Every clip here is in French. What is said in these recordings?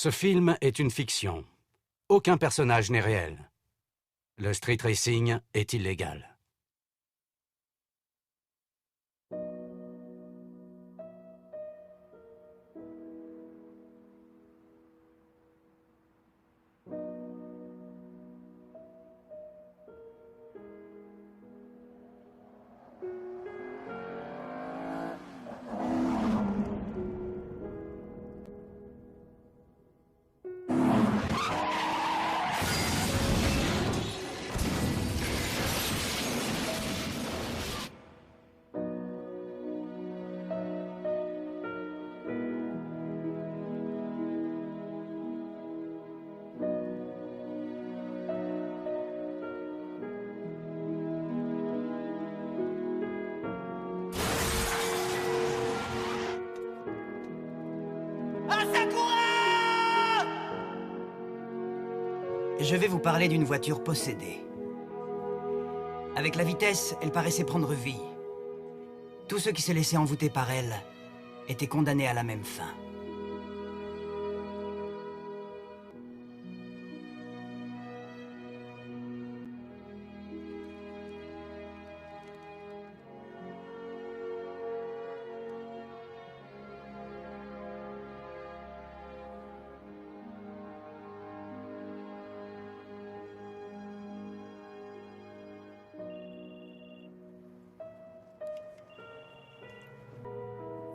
Ce film est une fiction. Aucun personnage n'est réel. Le street racing est illégal. Je vais vous parler d'une voiture possédée. Avec la vitesse, elle paraissait prendre vie. Tous ceux qui se laissaient envoûter par elle étaient condamnés à la même fin.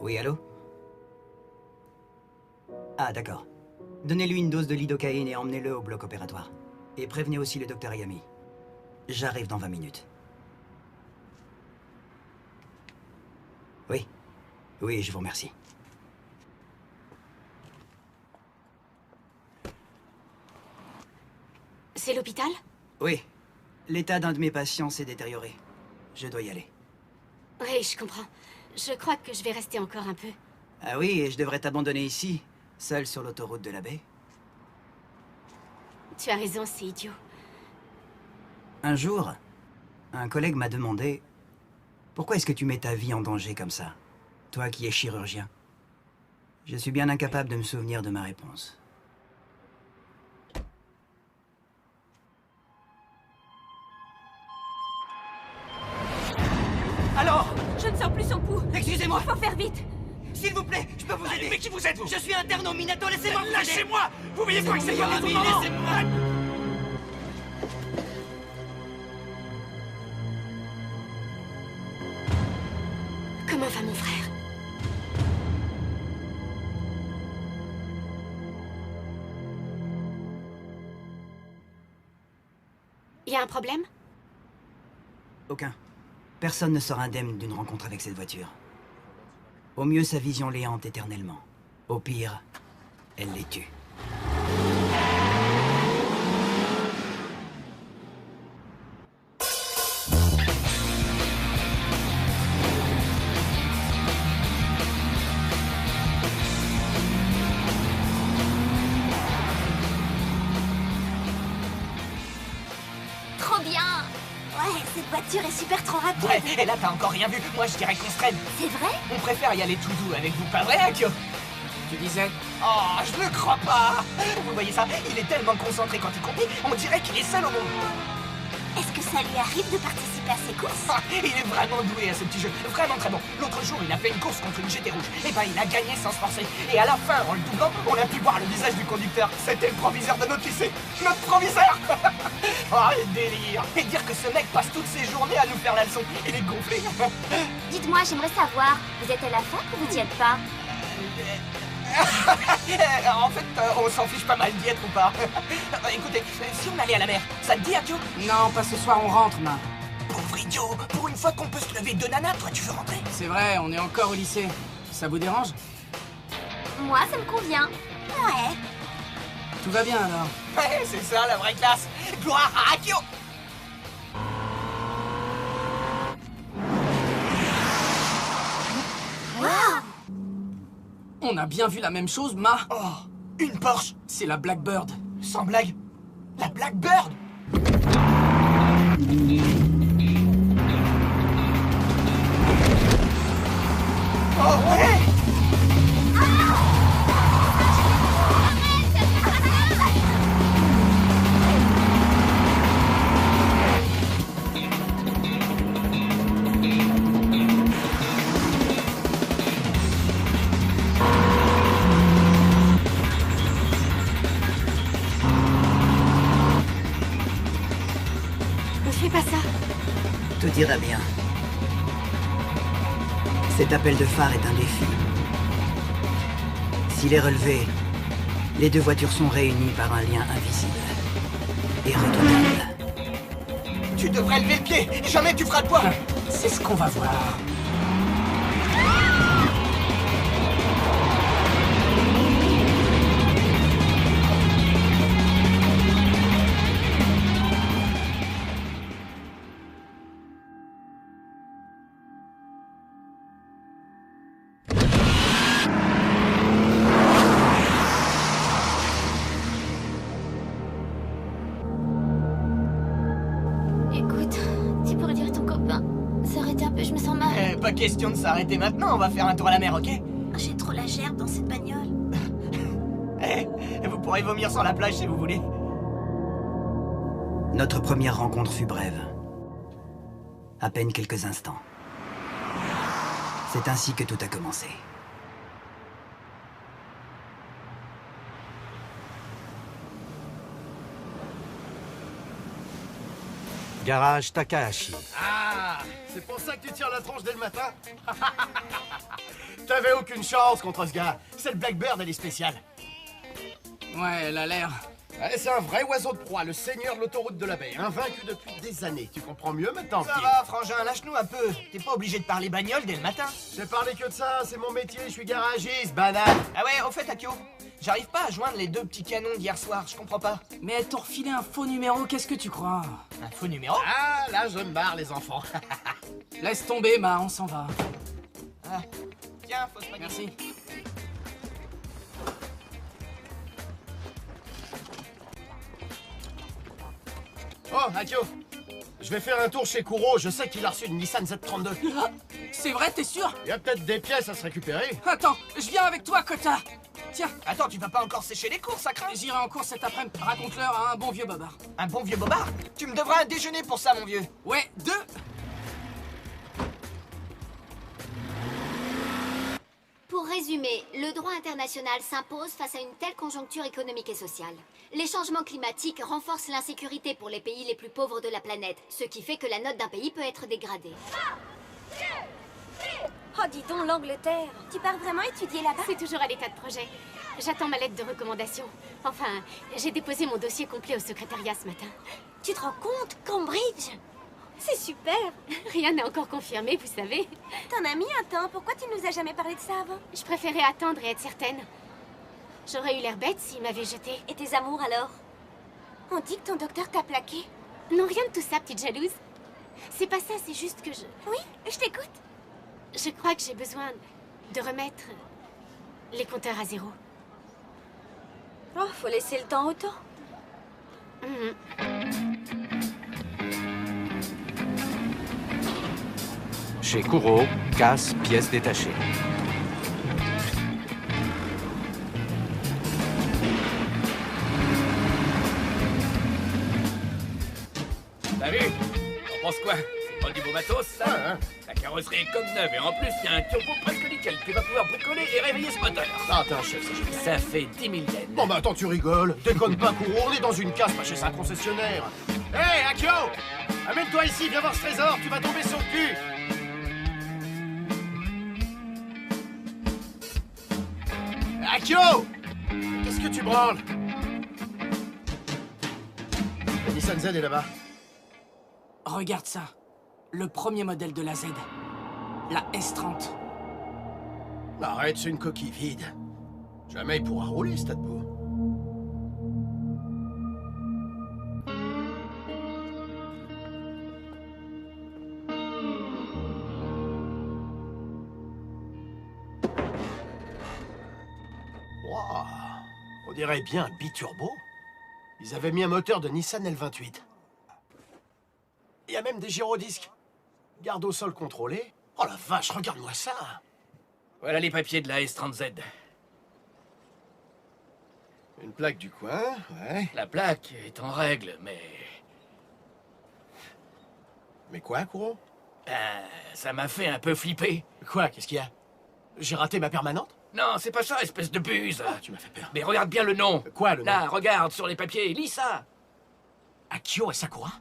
Oui, allô? Ah, d'accord. Donnez-lui une dose de lidocaïne et emmenez-le au bloc opératoire. Et prévenez aussi le docteur Yami. J'arrive dans 20 minutes. Oui. Oui, je vous remercie. C'est l'hôpital? Oui. L'état d'un de mes patients s'est détérioré. Je dois y aller. Oui, je comprends. Je crois que je vais rester encore un peu. Ah oui, et je devrais t'abandonner ici, seul sur l'autoroute de la baie. Tu as raison, c'est idiot. Un jour, un collègue m'a demandé « Pourquoi est-ce que tu mets ta vie en danger comme ça, toi qui es chirurgien ?» Je suis bien incapable de me souvenir de ma réponse. Alors? Je ne sens plus son pouls. Excusez-moi. Il faut faire vite. S'il vous plaît, je peux vous aider. Mais qui vous êtes, vous? Je suis interne au Minato, laissez-moi vous aider. Lâchez-moi! Vous voyez pas que c'est pas du tout Yami, moment? laissez-moi. Comment va mon frère? Y a un problème? Aucun. Personne ne sort indemne d'une rencontre avec cette voiture. Au mieux, sa vision les hante éternellement. Au pire, elle les tue. Trop bien! Ouais, cette voiture est super trop rapide. Ouais, et là t'as encore rien vu. Moi je dirais qu'on se traîne. C'est vrai? On préfère y aller tout doux avec vous, pas vrai, Akio? Tu disais? Oh, je ne crois pas! Vous voyez ça? Il est tellement concentré quand il conduit, on dirait qu'il est seul au monde. Est-ce que ça lui arrive de participer à ces courses? Ah, il est vraiment doué à ce petit jeu, vraiment très bon. L'autre jour, il a fait une course contre une GT rouge. Et ben, il a gagné sans se forcer. Et à la fin, en le doublant, on a pu voir le visage du conducteur. C'était le proviseur de notre lycée. Notre proviseur! Oh, le délire! Et dire que ce mec passe toutes ses journées à nous faire la leçon. Il est gonflé. Dites-moi, j'aimerais savoir, vous êtes à la fac ou vous y êtes pas? En fait, on s'en fiche pas mal d'y être ou pas. Écoutez, si on allait à la mer, ça te dit, Akio? Non, pas ce soir, on rentre, main. Pauvre idiot! Pour une fois qu'on peut se lever de nana, toi tu veux rentrer? C'est vrai, on est encore au lycée. Ça vous dérange? Moi, ça me convient. Ouais. Tout va bien alors? Ouais, c'est ça la vraie classe! Gloire à Akio! On a bien vu la même chose, Ma. Oh, une Porsche! C'est la Blackbird. Sans blague, la Blackbird! Oh ouais! Arrête! Ne fais pas ça. Tout ira bien. Cet appel de phare est un défi. S'il est relevé, les deux voitures sont réunies par un lien invisible. Irréductible. Tu devrais lever le pied. Jamais tu feras le poids. C'est ce qu'on va voir. Écoute, tu pourrais dire à ton copain. S'arrêter un peu, je me sens mal. Pas question de s'arrêter maintenant, on va faire un tour à la mer, ok? J'ai trop la gerbe dans cette bagnole. Vous pourrez vomir sur la plage si vous voulez. Notre première rencontre fut brève. À peine quelques instants. C'est ainsi que tout a commencé. Garage Takahashi. Ah, c'est pour ça que tu tires la tronche dès le matin? T'avais aucune chance contre ce gars. Cette Blackbird, elle est spéciale. Ouais, elle a l'air. Ouais, c'est un vrai oiseau de proie, le seigneur de l'autoroute de la baie, invaincu depuis des années. Tu comprends mieux maintenant, Ça petit? va, frangin, lâche-nous un peu. T'es pas obligé de parler bagnole dès le matin. J'ai parlé que de ça, c'est mon métier, je suis garagiste, banane. Ah ouais, au fait, Akio, j'arrive pas à joindre les deux petits canons d'hier soir, je comprends pas. Mais elle t'a refilé un faux numéro, qu'est-ce que tu crois? Un faux numéro? Ah, là, je me barre, les enfants. Laisse tomber, Ma, on s'en va. Ah. Tiens, fausse bagnole. Merci. Oh, Akio, je vais faire un tour chez Kuro, je sais qu'il a reçu une Nissan Z32. Ah, c'est vrai, t'es sûr? Il y a peut-être des pièces à se récupérer. Attends, je viens avec toi, Kota. Tiens, Attends, tu vas pas encore sécher les courses, ça craint? j'irai en cours cet après-midi. Raconte-leur un bon vieux bobard. Un bon vieux bobard? Tu me devras un déjeuner pour ça, mon vieux. Ouais, deux. Pour résumer, le droit international s'impose face à une telle conjoncture économique et sociale. Les changements climatiques renforcent l'insécurité pour les pays les plus pauvres de la planète, ce qui fait que la note d'un pays peut être dégradée. Oh, dis donc, l'Angleterre. Tu pars vraiment étudier là-bas? C'est toujours à l'état de projet. J'attends ma lettre de recommandation. Enfin, j'ai déposé mon dossier complet au secrétariat ce matin. Tu te rends compte? Cambridge? C'est super. Rien n'est encore confirmé, vous savez. T'en as mis un temps. Pourquoi tu nous as jamais parlé de ça avant? Je préférais attendre et être certaine. J'aurais eu l'air bête s'il m'avait jetée. Et tes amours alors? On dit que ton docteur t'a plaqué. Non, rien de tout ça, petite jalouse. C'est pas ça, c'est juste que je... Oui, je t'écoute. Je crois que j'ai besoin de remettre les compteurs à zéro. Oh, faut laisser le temps au temps. Chez Kuro, casse, pièces détachées. T'as vu? T'en penses quoi? C'est pas du beau matos, ça? Ouais, hein. La carrosserie est comme neuve et en plus, il y a un turbo presque nickel. Tu vas pouvoir bricoler et réveiller ce moteur. Ah, t'es un chef, c'est génial. Ça fait 10 000 yens. Bon bah attends, tu rigoles. Déconne pas, Kuro, on est dans une case, pas chez un concessionnaire. Hé, hey, Akio! Amène-toi ici, viens voir ce trésor, tu vas tomber sur le cul. Akio! Qu'est-ce que tu branles? La Nissan Z est là-bas. Regarde ça. Le premier modèle de la Z. La S30. Arrête, c'est une coquille vide. Jamais il pourra rouler, ce tas de beau. Wow, on dirait bien un biturbo. Ils avaient mis un moteur de Nissan L28. Il y a même des gyrodisques. Garde au sol contrôlé. Oh la vache, regarde-moi ça. Voilà les papiers de la S30Z. Une plaque du coin, ouais. La plaque est en règle, mais... Mais quoi, Kuro? ça m'a fait un peu flipper. Quoi, qu'est-ce qu'il y a? J'ai raté ma permanente? Non, c'est pas ça, espèce de buse. Ah, tu m'as fait peur. Mais regarde bien le nom. Quoi, le nom? Là, regarde sur les papiers, lis ça. Akio et Sakura?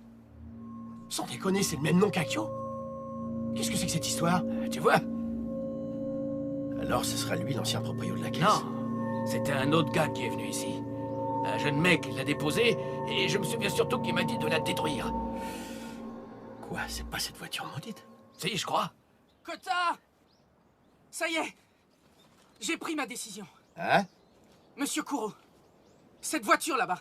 Sans déconner, c'est le même nom qu'Akio. Qu'est-ce que c'est que cette histoire? Tu vois? Alors ce sera lui l'ancien proprio de la caisse. Non, c'était un autre gars qui est venu ici. Un jeune mec l'a déposé, et je me souviens surtout qu'il m'a dit de la détruire. Quoi? C'est pas cette voiture maudite? Si, je crois. Kota! Ça y est! J'ai pris ma décision. Hein? Monsieur Kuro, cette voiture là-bas,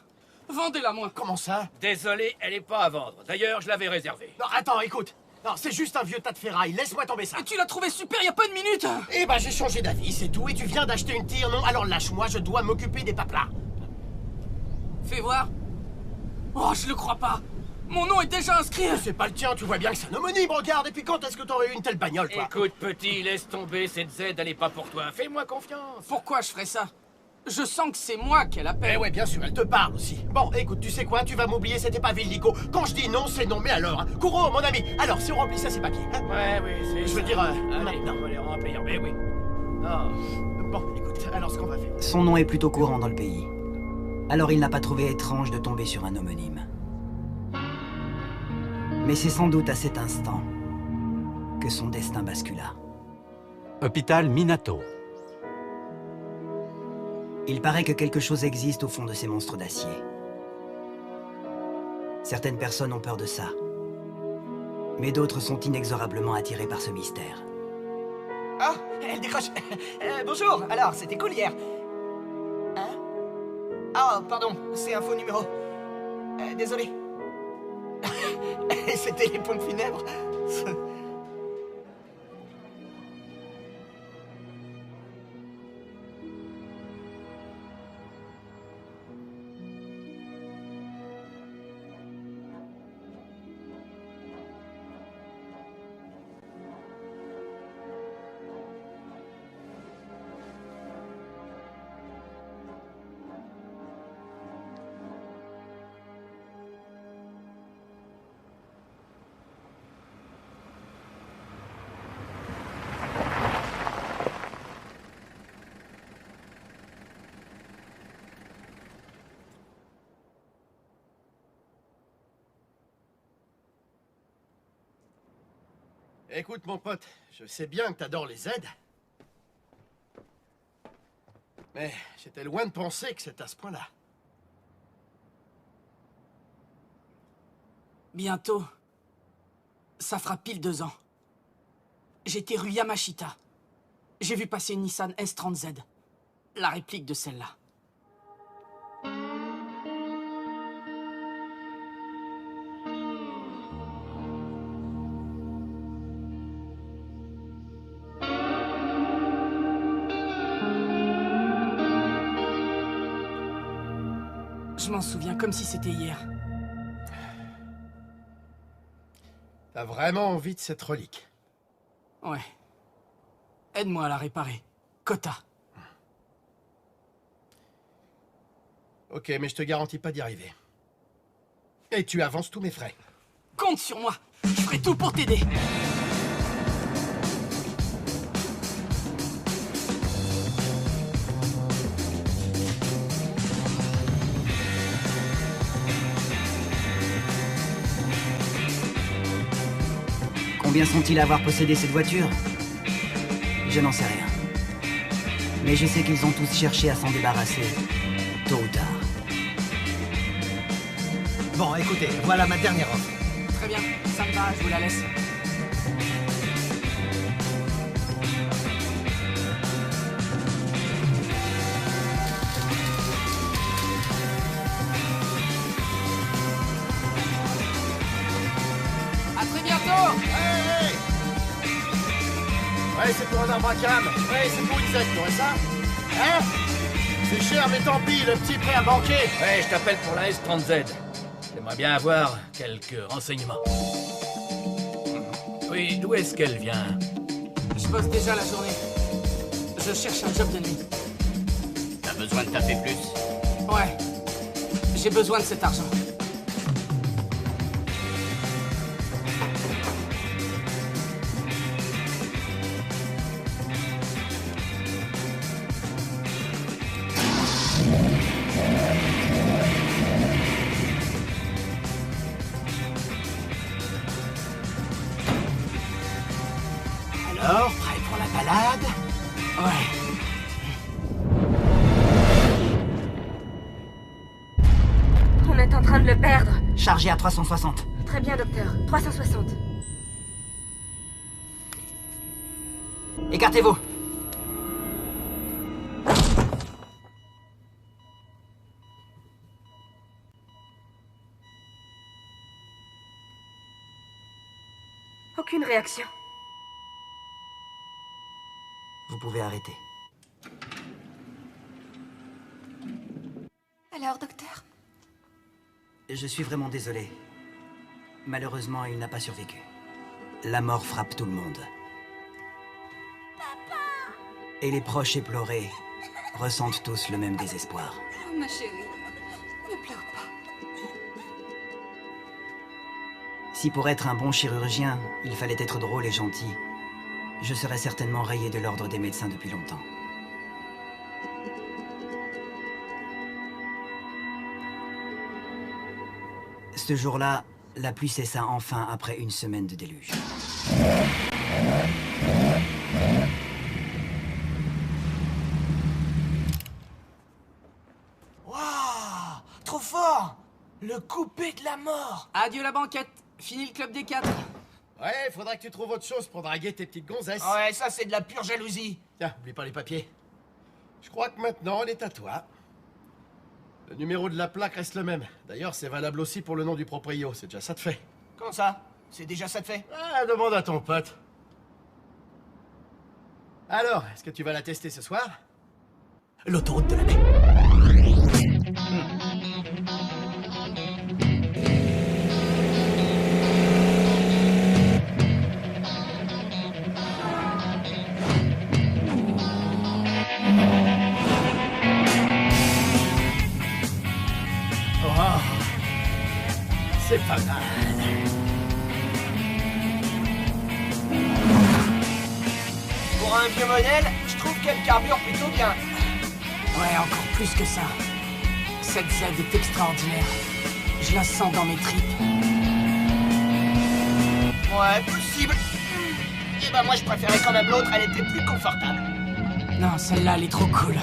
vendez-la moi. Comment ça? Désolé, elle est pas à vendre. D'ailleurs, je l'avais réservée. Non, attends, écoute. Non, c'est juste un vieux tas de ferraille. Laisse-moi tomber ça. Et tu l'as trouvé super il y a pas une minute! Eh ben, j'ai changé d'avis, c'est tout. Et tu viens d'acheter une tire, non? Alors lâche-moi, je dois m'occuper des paplas. Fais voir. Oh, je le crois pas. Mon nom est déjà inscrit. C'est pas le tien, tu vois bien que c'est un homonyme, regarde. Et puis quand est-ce que t'aurais eu une telle bagnole, toi? Écoute, petit, laisse tomber, cette Z, elle est pas pour toi. Fais-moi confiance. Pourquoi je ferais ça? Je sens que c'est moi qu'elle appelle. Eh ouais, bien sûr, elle te parle aussi. Bon, écoute, tu sais quoi? Tu vas m'oublier, c'était pas Villico. Quand je dis non, c'est non, mais alors, hein. Kuro, mon ami, alors, si on remplit ça, ces papiers, hein? Ouais, oui, c'est Je veux ça. dire, Allez, maintenant. on va les remplir, mais oui. Oh. Bon, écoute, alors ce qu'on va faire... Son nom est plutôt courant dans le pays. Alors il n'a pas trouvé étrange de tomber sur un homonyme. Mais c'est sans doute à cet instant que son destin bascula. Hôpital Minato. Il paraît que quelque chose existe au fond de ces monstres d'acier. Certaines personnes ont peur de ça. Mais d'autres sont inexorablement attirées par ce mystère. Ah, elle décroche. Bonjour, alors, c'était cool hier. Hein? Ah, pardon, c'est un faux numéro. Désolé. C'était les pompes funèbres. Écoute, mon pote, je sais bien que t'adores les aides. Mais j'étais loin de penser que c'est à ce point-là. Bientôt, ça fera pile 2 ans. J'étais rue Yamashita. J'ai vu passer une Nissan S30Z. La réplique de celle-là. Je m'en souviens comme si c'était hier. T'as vraiment envie de cette relique? Ouais. Aide-moi à la réparer. Kota. Ok, mais je te garantis pas d'y arriver. Et tu avances tous mes frais. Compte sur moi. Je ferai tout pour t'aider. Combien sont-ils à avoir possédé cette voiture? Je n'en sais rien. Mais je sais qu'ils ont tous cherché à s'en débarrasser, tôt ou tard. Bon, écoutez, voilà ma dernière offre. Très bien, ça me va, je vous la laisse. À très bientôt. Hey! Ouais, c'est pour un arbre à cam. Ouais, c'est pour une zette, t'aurais ça? Hein? C'est cher, mais tant pis, le petit prêt à banquer. Ouais, je t'appelle pour la S30Z. J'aimerais bien avoir quelques renseignements. Oui, d'où est-ce qu'elle vient? Je bosse déjà la journée. Je cherche un job de nuit. T'as besoin de taper plus? Ouais. J'ai besoin de cet argent. Alors, prêt pour la balade? Ouais. On est en train de le perdre. Chargé à 360. Très bien, docteur. 360. Écartez-vous. Aucune réaction. Vous pouvez arrêter. Alors, docteur? Je suis vraiment désolé. Malheureusement, il n'a pas survécu. La mort frappe tout le monde. Papa! Et les proches éplorés ressentent tous le même désespoir. Oh, ma chérie, ne pleure pas. Si pour être un bon chirurgien, il fallait être drôle et gentil, je serais certainement rayé de l'ordre des médecins depuis longtemps. Ce jour-là, la pluie cessa enfin après une semaine de déluge. Waouh! Trop fort! Le coupé de la mort! Adieu la banquette. Fini le club des 4. Ouais, faudra que tu trouves autre chose pour draguer tes petites gonzesses. Ouais, ça c'est de la pure jalousie. Tiens, oublie pas les papiers. Je crois que maintenant, elle est à toi. Le numéro de la plaque reste le même. D'ailleurs, c'est valable aussi pour le nom du proprio. C'est déjà ça de fait. Comment ça? C'est déjà ça de fait? Ah, demande à ton pote. Alors, est-ce que tu vas la tester ce soir? L'autoroute de la paix. Oh, c'est pas mal. Pour un vieux modèle, je trouve qu'elle carbure plutôt bien. Ouais, encore plus que ça. Cette Z est extraordinaire. Je la sens dans mes tripes. Ouais, possible. Et bah moi je préférais quand même l'autre, elle était plus confortable. Non, celle-là, elle est trop cool.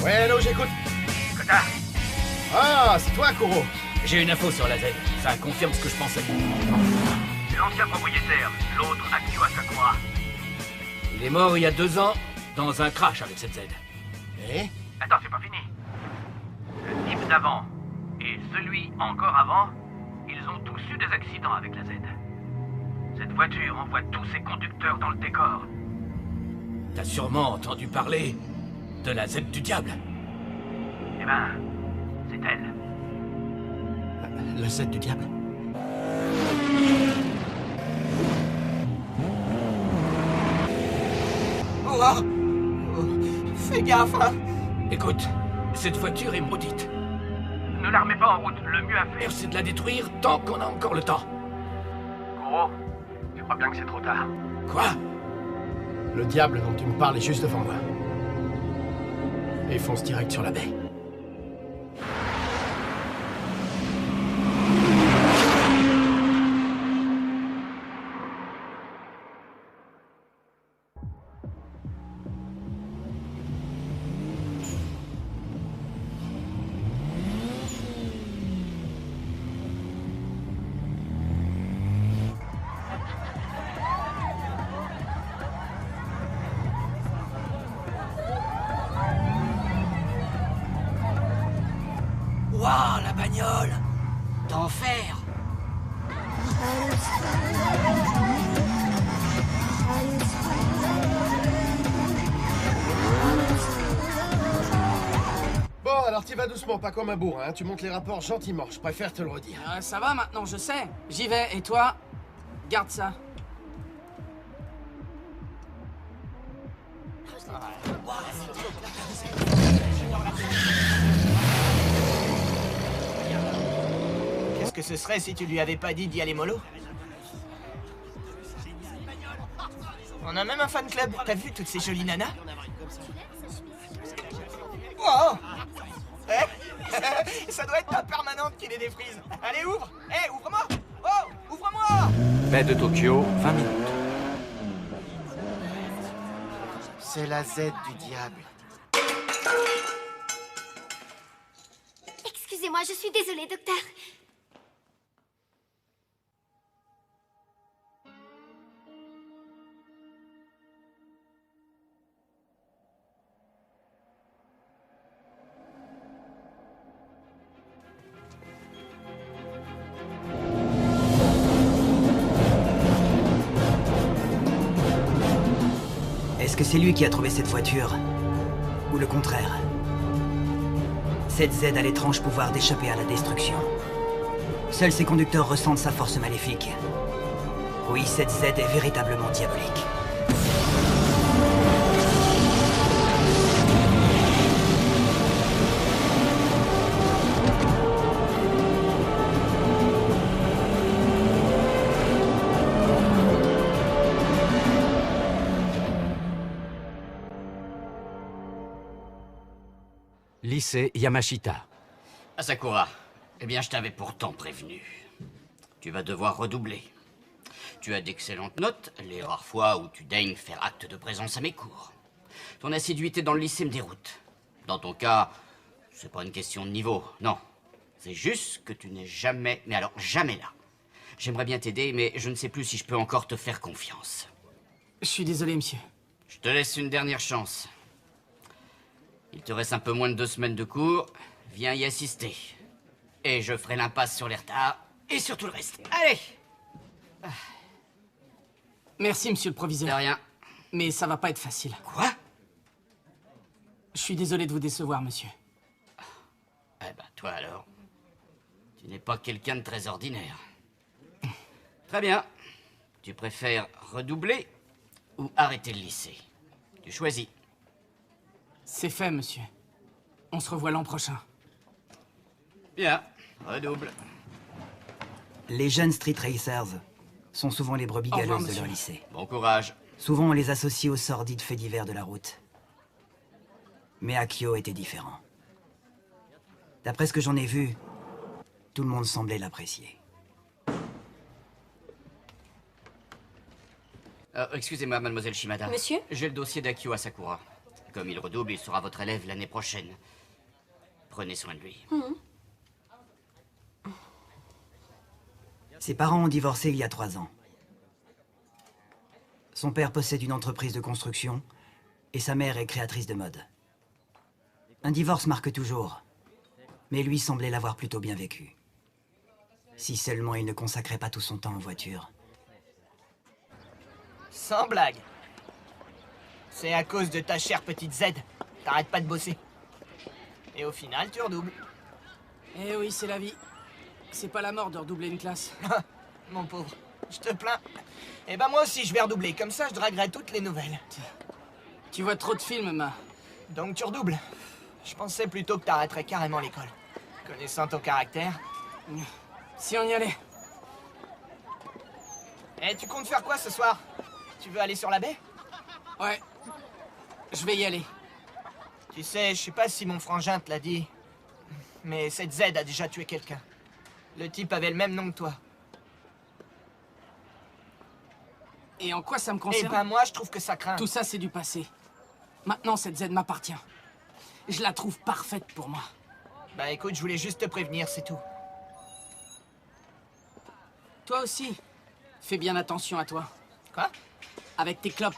Ouais, allô, j'écoute. Kota, Ah, c'est toi, Kuro. j'ai une info sur la Z. Ça confirme ce que je pensais. C'est l'ancien propriétaire, l'autre Akio Asakura. Il est mort il y a 2 ans, dans un crash avec cette Z. Eh? Attends, c'est pas fini. Le type d'avant et celui encore avant, ils ont tous eu des accidents avec la Z. Cette voiture envoie tous ses conducteurs dans le décor. T'as sûrement entendu parler de la Z du diable. Eh ben, c'est elle. La Z du diable. Oh, oh. Fais gaffe, hein. Écoute, cette voiture est maudite. Ne la remets pas en route. Le mieux à faire, c'est de la détruire tant qu'on a encore le temps. Kuro, je crois bien que c'est trop tard. Quoi? Le diable dont tu me parles est juste devant moi. Et fonce direct sur la baie. Waouh, la bagnole! D'enfer! Bon, alors t'y vas doucement, pas comme un bourrin, hein. Tu montes les rapports gentiment, je préfère te le redire. Ça va maintenant, je sais. J'y vais. Et toi? Garde ça. Qu'est-ce que ce serait si tu lui avais pas dit d'y aller mollo? On a même un fan club. T'as vu toutes ces jolies nanas? Wow. Ça doit être ta permanente qui les défrise. Allez, ouvre. Hé, ouvre-moi. Oh, ouvre-moi. Baie de Tokyo, 20 minutes. C'est la Z du diable. Excusez-moi, je suis désolée, docteur. Est-ce que c'est lui qui a trouvé cette voiture? Ou le contraire? Cette Z a l'étrange pouvoir d'échapper à la destruction. Seuls ses conducteurs ressentent sa force maléfique. Oui, cette Z est véritablement diabolique. Lycée Yamashita. Asakura, eh bien je t'avais pourtant prévenu. Tu vas devoir redoubler. Tu as d'excellentes notes, les rares fois où tu daignes faire acte de présence à mes cours. Ton assiduité dans le lycée me déroute. Dans ton cas, c'est pas une question de niveau, non. C'est juste que tu n'es jamais, mais alors jamais là. J'aimerais bien t'aider, mais je ne sais plus si je peux encore te faire confiance. Je suis désolé, monsieur. Je te laisse une dernière chance. Il te reste un peu moins de 2 semaines de cours. Viens y assister. Et je ferai l'impasse sur les retards et sur tout le reste. Allez! Merci, monsieur le proviseur. De rien. Mais ça va pas être facile. Quoi? Je suis désolé de vous décevoir, monsieur. Eh ben, toi alors. Tu n'es pas quelqu'un de très ordinaire. Très bien. Tu préfères redoubler ou arrêter le lycée? Tu choisis. C'est fait, monsieur. On se revoit l'an prochain. Bien, redouble. Les jeunes street racers sont souvent les brebis Au revoir, galeuses de monsieur. leur lycée. Bon courage. Souvent, on les associe aux sordides faits divers de la route. Mais Akio était différent. D'après ce que j'en ai vu, tout le monde semblait l'apprécier. Excusez-moi, mademoiselle Shimada. Monsieur? J'ai le dossier d'Akio Asakura. Comme il redouble, il sera votre élève l'année prochaine. Prenez soin de lui. Ses parents ont divorcé il y a 3 ans. Son père possède une entreprise de construction et sa mère est créatrice de mode. Un divorce marque toujours, mais lui semblait l'avoir plutôt bien vécu. Si seulement il ne consacrait pas tout son temps en voiture. Sans blague. C'est à cause de ta chère petite Z. T'arrêtes pas de bosser. Et au final, tu redoubles. Eh oui, c'est la vie. C'est pas la mort de redoubler une classe. Mon pauvre, je te plains. Eh ben moi aussi, je vais redoubler. Comme ça, je draguerai toutes les nouvelles. Tu vois trop de films, ma. Donc tu redoubles. Je pensais plutôt que t'arrêterais carrément l'école. Connaissant ton caractère. Si on y allait. Eh, tu comptes faire quoi ce soir? Tu veux aller sur la baie? Ouais. Je vais y aller. Tu sais, je sais pas si mon frangin te l'a dit, mais cette Z a déjà tué quelqu'un. Le type avait le même nom que toi. Et en quoi ça me Eh concerne? ben moi, je trouve que ça craint. Tout ça, c'est du passé. Maintenant, cette Z m'appartient. Je la trouve parfaite pour moi. Bah écoute, je voulais juste te prévenir, c'est tout. Toi aussi. Fais bien attention à toi. Quoi? Avec tes clopes.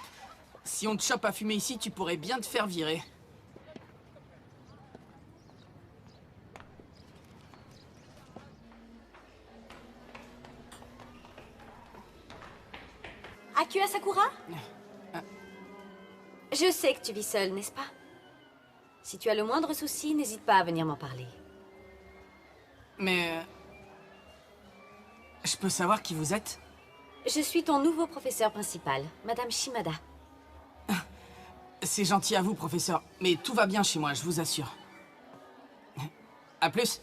Si on te chope à fumer ici, tu pourrais bien te faire virer. Akio Asakura? Je sais que tu vis seul, n'est-ce pas? Si tu as le moindre souci, n'hésite pas à venir m'en parler. Mais... je peux savoir qui vous êtes? Je suis ton nouveau professeur principal, Madame Shimada. C'est gentil à vous, professeur. Mais tout va bien chez moi, je vous assure. À plus.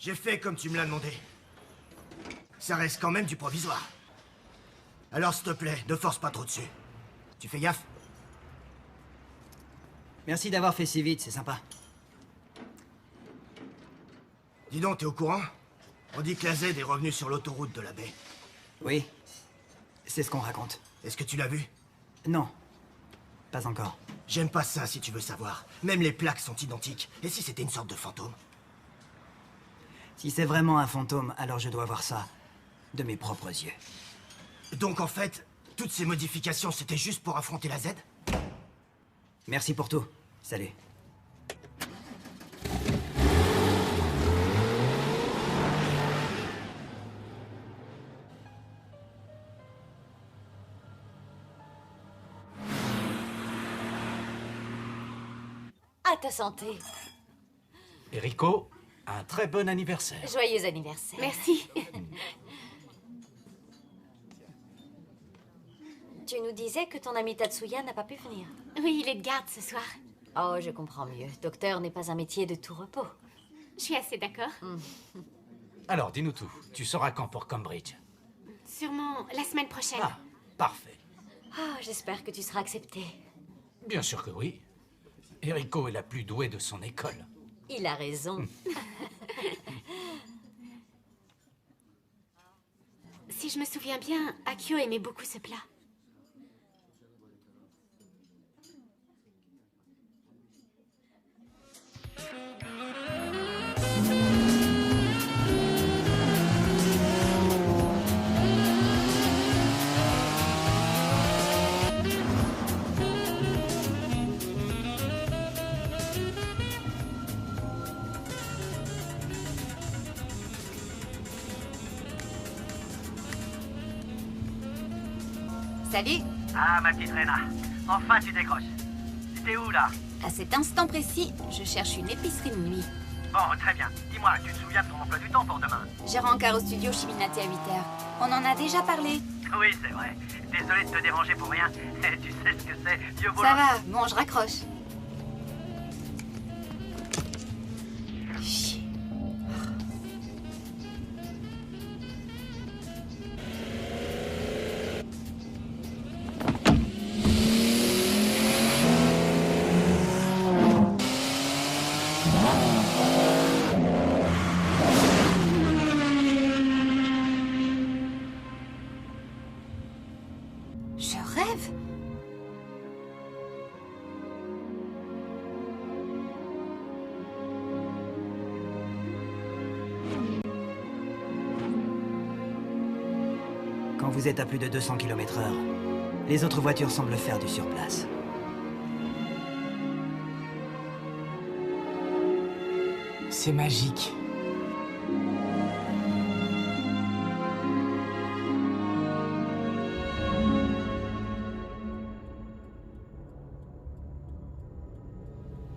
J'ai fait comme tu me l'as demandé. Ça reste quand même du provisoire. Alors s'il te plaît, ne force pas trop dessus. Tu fais gaffe? Merci d'avoir fait si vite, c'est sympa. Dis donc, t'es au courant? On dit que la Z est revenue sur l'autoroute de la baie. Oui, c'est ce qu'on raconte. Est-ce que tu l'as vu? Non, pas encore. J'aime pas ça, si tu veux savoir. Même les plaques sont identiques. Et si c'était une sorte de fantôme? Si c'est vraiment un fantôme, alors je dois voir ça de mes propres yeux. Donc en fait, toutes ces modifications, c'était juste pour affronter la Z? Merci pour tout. Salut. À ta santé. Eriko, un très bon anniversaire. Joyeux anniversaire. Merci. Tu nous disais que ton ami Tatsuya n'a pas pu venir. Oui, il est de garde ce soir. Oh, je comprends mieux. Docteur n'est pas un métier de tout repos. Je suis assez d'accord. Alors, dis-nous tout. Tu seras quand pour Cambridge? Sûrement la semaine prochaine. Ah, parfait. Oh, j'espère que tu seras accepté. Bien sûr que oui. Eriko est la plus douée de son école. Il a raison. Si je me souviens bien, Akio aimait beaucoup ce plat. Salut. Ah, ma petite Rena. Enfin, tu décroches. T'es où, là? À cet instant précis, je cherche une épicerie de nuit. Bon, très bien. Dis-moi, tu te souviens de ton emploi du temps pour demain? Je rencard au studio Chiminati à 8h. On en a déjà parlé. Oui, c'est vrai. Désolé de te déranger pour rien. Tu sais ce que c'est, vieux boulot. Ça va, bon, je raccroche. Chier. Je rêve. Quand vous êtes à plus de 200 km/h, les autres voitures semblent faire du surplace. C'est magique.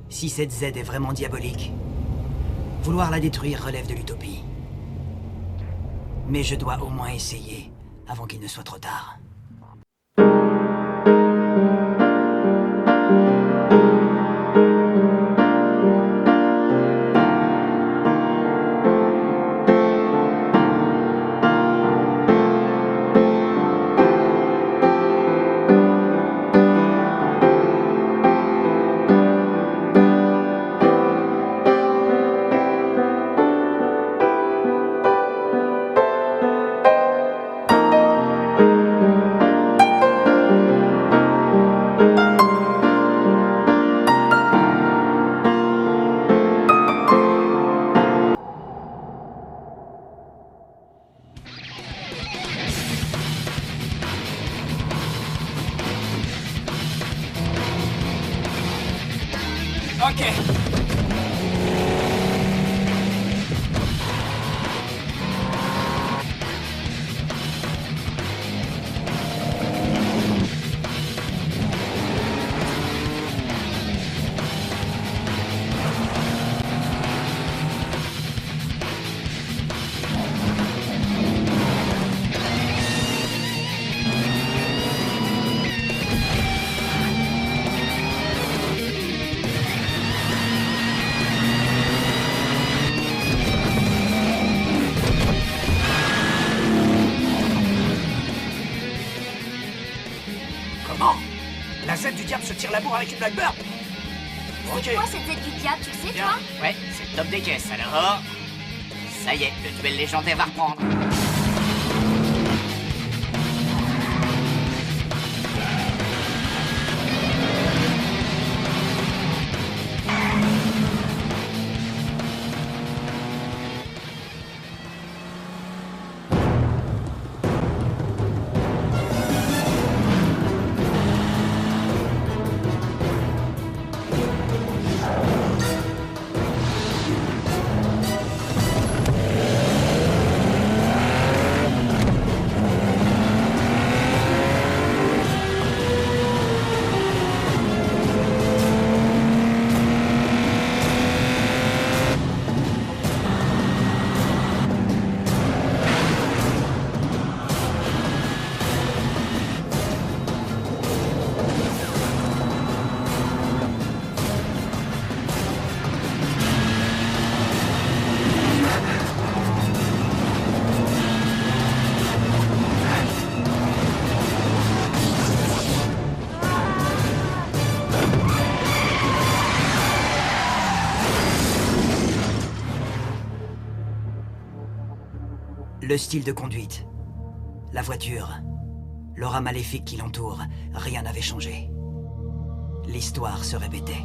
Si cette Z est vraiment diabolique, vouloir la détruire relève de l'utopie. Mais je dois au moins essayer avant qu'il ne soit trop tard. Ok. Oh! La Z du diable se tire la bourre avec une Blackbird. Ok. C'est quoi cette Z du diable, tu le sais, Bien. toi? Ouais, c'est le top des caisses, alors... Ça y est, le duel légendaire va reprendre. Le style de conduite, la voiture, l'aura maléfique qui l'entoure, rien n'avait changé. L'histoire se répétait.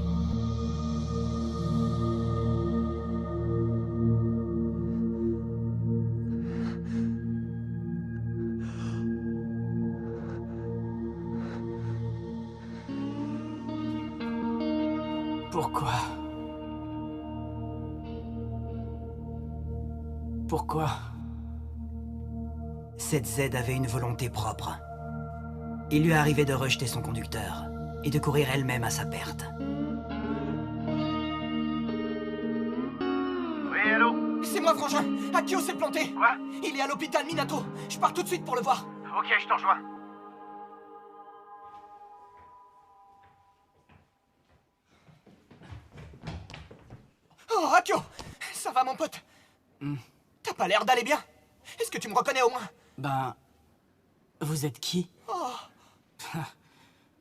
Pourquoi? Pourquoi? Cette Z avait une volonté propre. Il lui arrivait de rejeter son conducteur et de courir elle-même à sa perte. Oui, allô? C'est moi, Frangin. Akio s'est planté. Quoi? Il est à l'hôpital Minato. Je pars tout de suite pour le voir. Ok, je t'en rejoins. Oh, Akio! Ça va, mon pote? T'as pas l'air d'aller bien? Est-ce que tu me reconnais au moins? Ben... Vous êtes qui? Oh.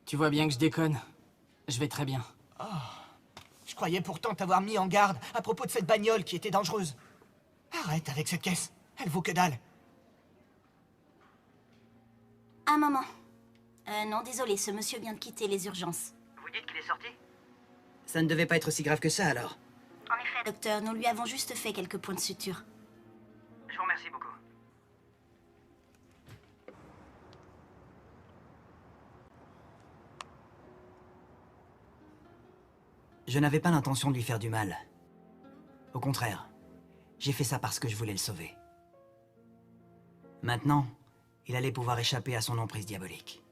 Tu vois bien que je déconne. Je vais très bien. Oh. Je croyais pourtant t'avoir mis en garde à propos de cette bagnole qui était dangereuse. Arrête avec cette caisse. Elle vaut que dalle. Un moment. Non, désolé, ce monsieur vient de quitter les urgences. Vous dites qu'il est sorti? Ça ne devait pas être aussi grave que ça, alors. En effet, docteur, nous lui avons juste fait quelques points de suture. Je vous remercie beaucoup. Je n'avais pas l'intention de lui faire du mal. Au contraire, j'ai fait ça parce que je voulais le sauver. Maintenant, il allait pouvoir échapper à son emprise diabolique.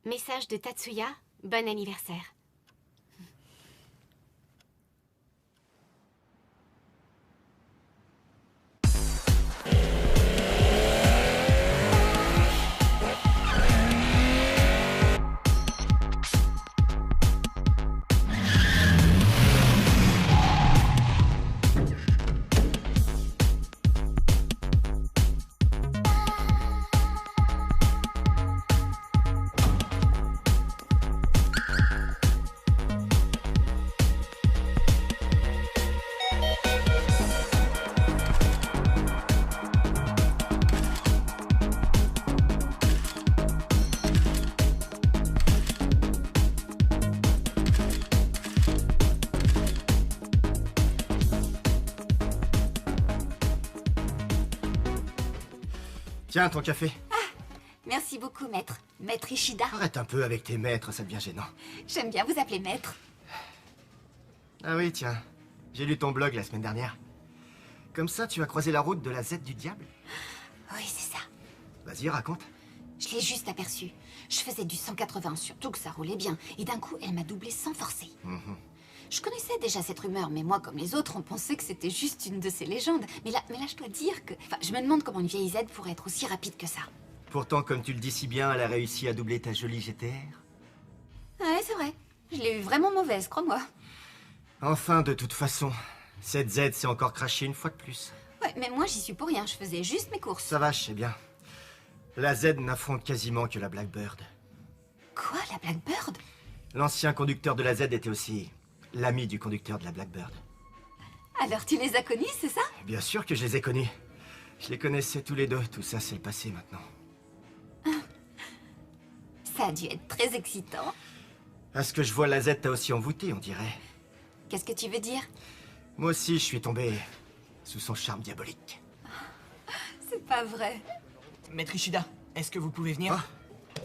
Message de Tatsuya, bon anniversaire. Tiens, ton café. Merci beaucoup, maître. Maître Ishida. Arrête un peu avec tes maîtres, ça devient gênant. J'aime bien vous appeler maître. Ah oui, tiens. J'ai lu ton blog la semaine dernière. Comme ça, tu as croisé la route de la Z du diable? Oui, c'est ça. Vas-y, raconte. Je l'ai juste aperçue. Je faisais du 180, surtout que ça roulait bien. Et d'un coup, elle m'a doublé sans forcer. Je connaissais déjà cette rumeur, mais moi, comme les autres, on pensait que c'était juste une de ces légendes. Mais là, je dois dire que... Enfin, je me demande comment une vieille Z pourrait être aussi rapide que ça. Pourtant, comme tu le dis si bien, elle a réussi à doubler ta jolie GTR. Ouais, c'est vrai. Je l'ai eu vraiment mauvaise, crois-moi. Enfin, de toute façon, cette Z s'est encore crashée une fois de plus. Ouais, mais moi, j'y suis pour rien. Je faisais juste mes courses. Ça va, je sais bien. La Z n'affronte quasiment que la Blackbird. Quoi, la Blackbird? L'ancien conducteur de la Z était aussi l'ami du conducteur de la Blackbird. Alors tu les as connus, c'est ça? Bien sûr que je les ai connus. Je les connaissais tous les deux. Tout ça, c'est le passé maintenant. Ça a dû être très excitant. À ce que je vois, la Z t'a aussi envoûté, on dirait. Qu'est-ce que tu veux dire? Moi aussi, je suis tombé sous son charme diabolique. C'est pas vrai. Maître Ishida, est-ce que vous pouvez venir?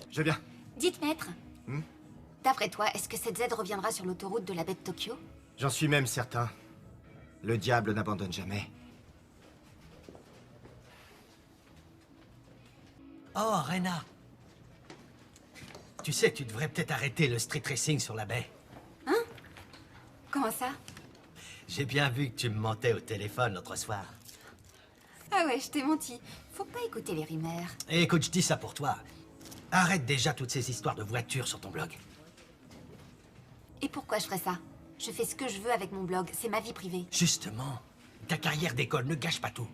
Je viens. Dites, maître. D'après toi, est-ce que cette Z reviendra sur l'autoroute de la baie de Tokyo? J'en suis même certain. Le diable n'abandonne jamais. Oh, Rena. Tu sais, tu devrais peut-être arrêter le street racing sur la baie. Hein? Comment ça? J'ai bien vu que tu me mentais au téléphone l'autre soir. Ah ouais, je t'ai menti. Faut pas écouter les rumeurs. Et écoute, je dis ça pour toi. Arrête déjà toutes ces histoires de voitures sur ton blog. Et pourquoi je ferais ça? Je fais ce que je veux avec mon blog, c'est ma vie privée. Justement, ta carrière d'école ne gâche pas tout.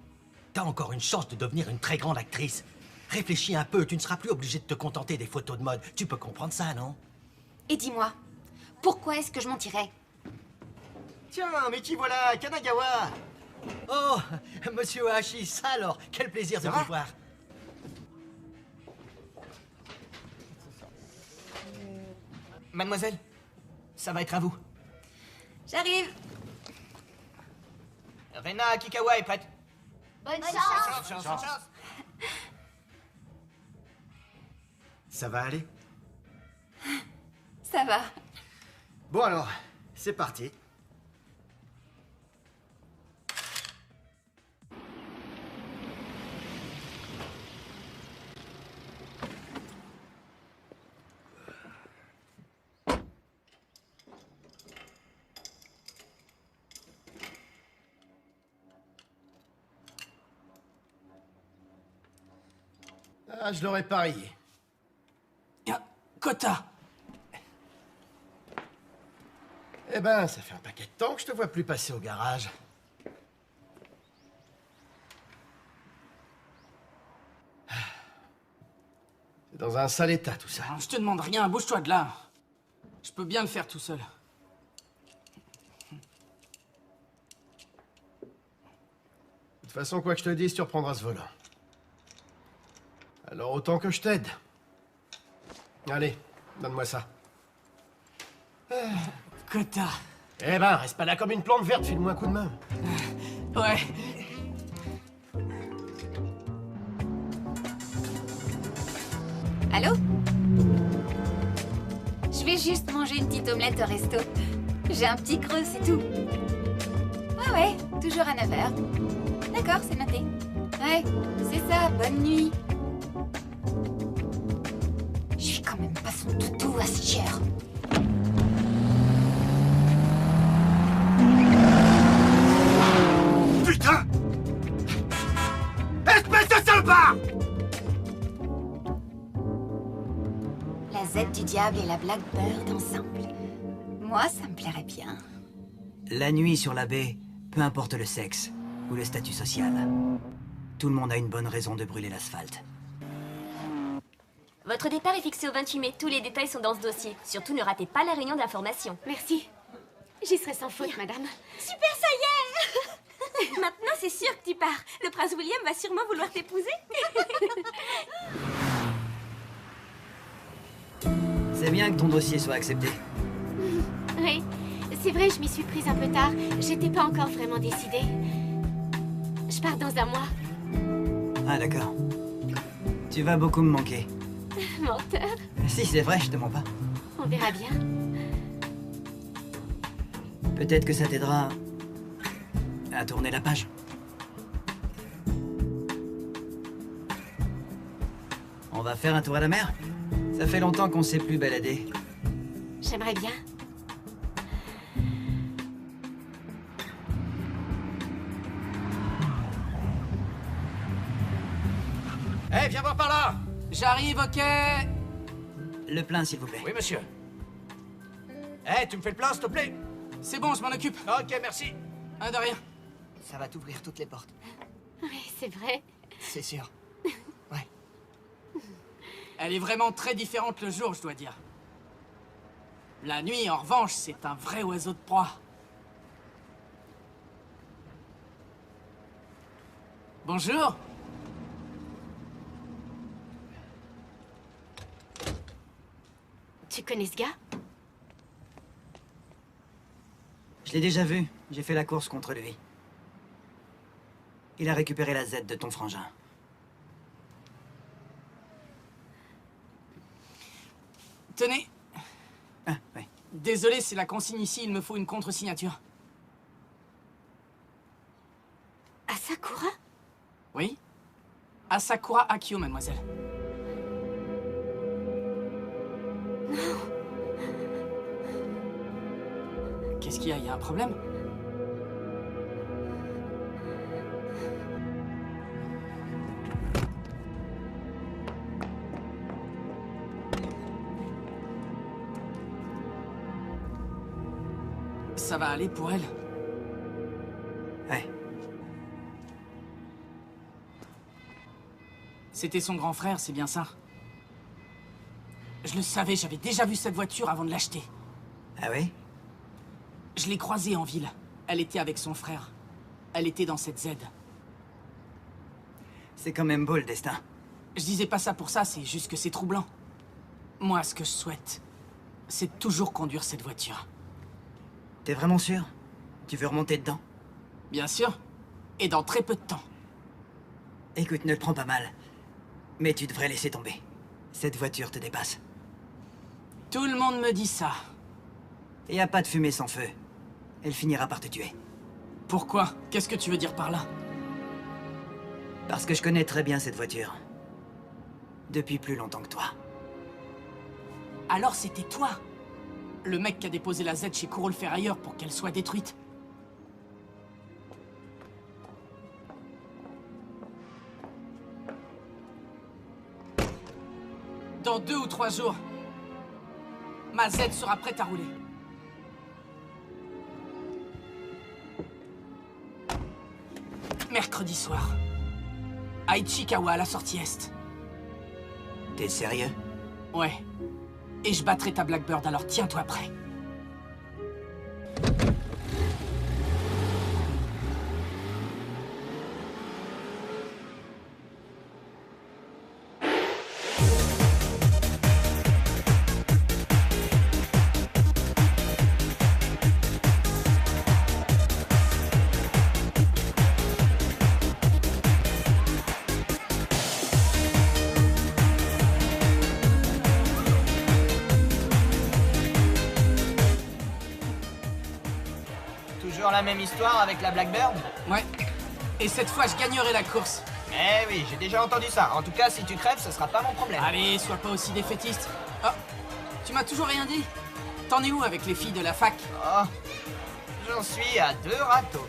T'as encore une chance de devenir une très grande actrice. Réfléchis un peu, tu ne seras plus obligé de te contenter des photos de mode. Tu peux comprendre ça, non? Et dis-moi, pourquoi est-ce que je mentirais? Tiens, mais qui voilà, Kanagawa! Oh, monsieur Hachi, ça alors, quel plaisir de vous voir. Mademoiselle, ça va être à vous. J'arrive. Rena Kikawa est prête. Bonne chance. Ça va aller? Ça va. Bon alors, c'est parti. Ah, je l'aurais parié. Kota! Eh ben, ça fait un paquet de temps que je te vois plus passer au garage. C'est dans un sale état, tout ça. Je te demande rien, bouge-toi de là. Je peux bien le faire tout seul. De toute façon, quoi que je te dise, tu reprendras ce volant. Alors autant que je t'aide. Allez, donne-moi ça. Kota. Eh ben, reste pas là comme une plante verte, file-moi un coup de main. Ouais. Allô? Je vais juste manger une petite omelette au resto. J'ai un petit creux, c'est tout. Ouais, toujours à 9h. D'accord, c'est noté. Ouais, c'est ça, bonne nuit. Je suis quand même pas son toutou à cette chair. Putain! Espèce de salopard! La Z du diable et la Blackbird ensemble. Moi, ça me plairait bien. La nuit sur la baie, peu importe le sexe ou le statut social, tout le monde a une bonne raison de brûler l'asphalte. Votre départ est fixé au 28 mai. Tous les détails sont dans ce dossier. Surtout, ne ratez pas la réunion d'information. Merci. J'y serai sans faute, madame. Super, ça y est! Maintenant, c'est sûr que tu pars. Le prince William va sûrement vouloir t'épouser. C'est bien que ton dossier soit accepté. Oui, c'est vrai, je m'y suis prise un peu tard. J'étais pas encore vraiment décidée. Je pars dans un mois. Ah d'accord. Tu vas beaucoup me manquer. Menteur. Si, c'est vrai, je te mens pas. On verra bien. Peut-être que ça t'aidera à tourner la page. On va faire un tour à la mer? Ça fait longtemps qu'on s'est plus baladé. J'aimerais bien. Eh, viens voir par là! J'arrive, ok. Le plein, s'il vous plaît. Oui, monsieur. Eh, tu me fais le plein, s'il te plaît? C'est bon, je m'en occupe. Ok, merci. Ah, de rien. Ça va t'ouvrir toutes les portes. Oui, c'est vrai. C'est sûr. Elle est vraiment très différente le jour, je dois dire. La nuit, en revanche, c'est un vrai oiseau de proie. Bonjour. Tu connais ce gars? Je l'ai déjà vu. J'ai fait la course contre lui. Il a récupéré la Z de ton frangin. Tenez. Ah, oui. Désolé, c'est la consigne ici, il me faut une contre-signature. Asakura? Oui? Asakura Akio, mademoiselle. Non. Qu'est-ce qu'il y a? Il y a un problème? Ça va aller pour elle? Ouais. C'était son grand frère, c'est bien ça? Je le savais, j'avais déjà vu cette voiture avant de l'acheter. Ah oui? Je l'ai croisée en ville. Elle était avec son frère. Elle était dans cette Z. C'est quand même beau, le destin. Je disais pas ça pour ça, c'est juste que c'est troublant. Moi, ce que je souhaite, c'est de toujours conduire cette voiture. T'es vraiment sûr? Tu veux remonter dedans? Bien sûr. Et dans très peu de temps. Écoute, ne le prends pas mal. Mais tu devrais laisser tomber. Cette voiture te dépasse. Tout le monde me dit ça. Et y a pas de fumée sans feu. Elle finira par te tuer. Pourquoi? Qu'est-ce que tu veux dire par là? Parce que je connais très bien cette voiture. Depuis plus longtemps que toi. Alors c'était toi? Le mec qui a déposé la Z chez Kourou le Ferrailleur pour qu'elle soit détruite? Dans 2 ou 3 jours, ma Z sera prête à rouler. Mercredi soir. À Ichikawa, à la sortie Est. T'es sérieux? Ouais. Et je battrai ta Blackbird, alors tiens-toi prêt. Toujours la même histoire avec la Blackbird? Ouais. Et cette fois, je gagnerai la course. Eh oui, j'ai déjà entendu ça. En tout cas, si tu crèves, ce sera pas mon problème. Allez, sois pas aussi défaitiste. Oh, tu m'as toujours rien dit. T'en es où avec les filles de la fac? Oh, j'en suis à 2 râteaux.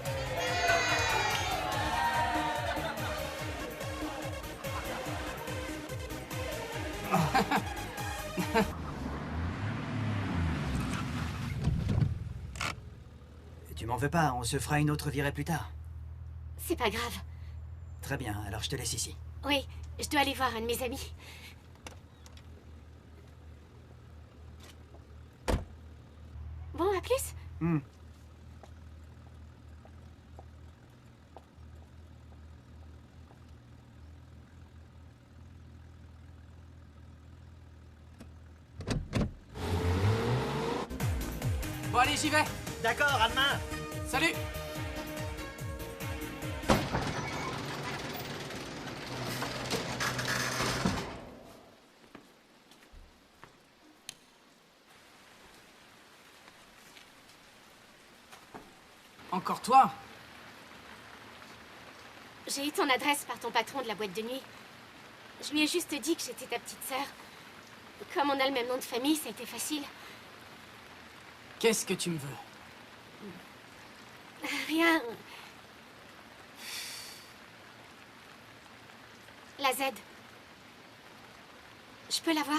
Tu m'en veux pas, on se fera une autre virée plus tard. C'est pas grave. Très bien, alors je te laisse ici. Oui, je dois aller voir un de mes amis. Bon, à plus. Bon, allez, j'y vais. D'accord, à demain. Salut. Encore toi? J'ai eu ton adresse par ton patron de la boîte de nuit. Je lui ai juste dit que j'étais ta petite sœur. Comme on a le même nom de famille, ça a été facile. Qu'est-ce que tu me veux? Rien. La Z. Je peux la voir?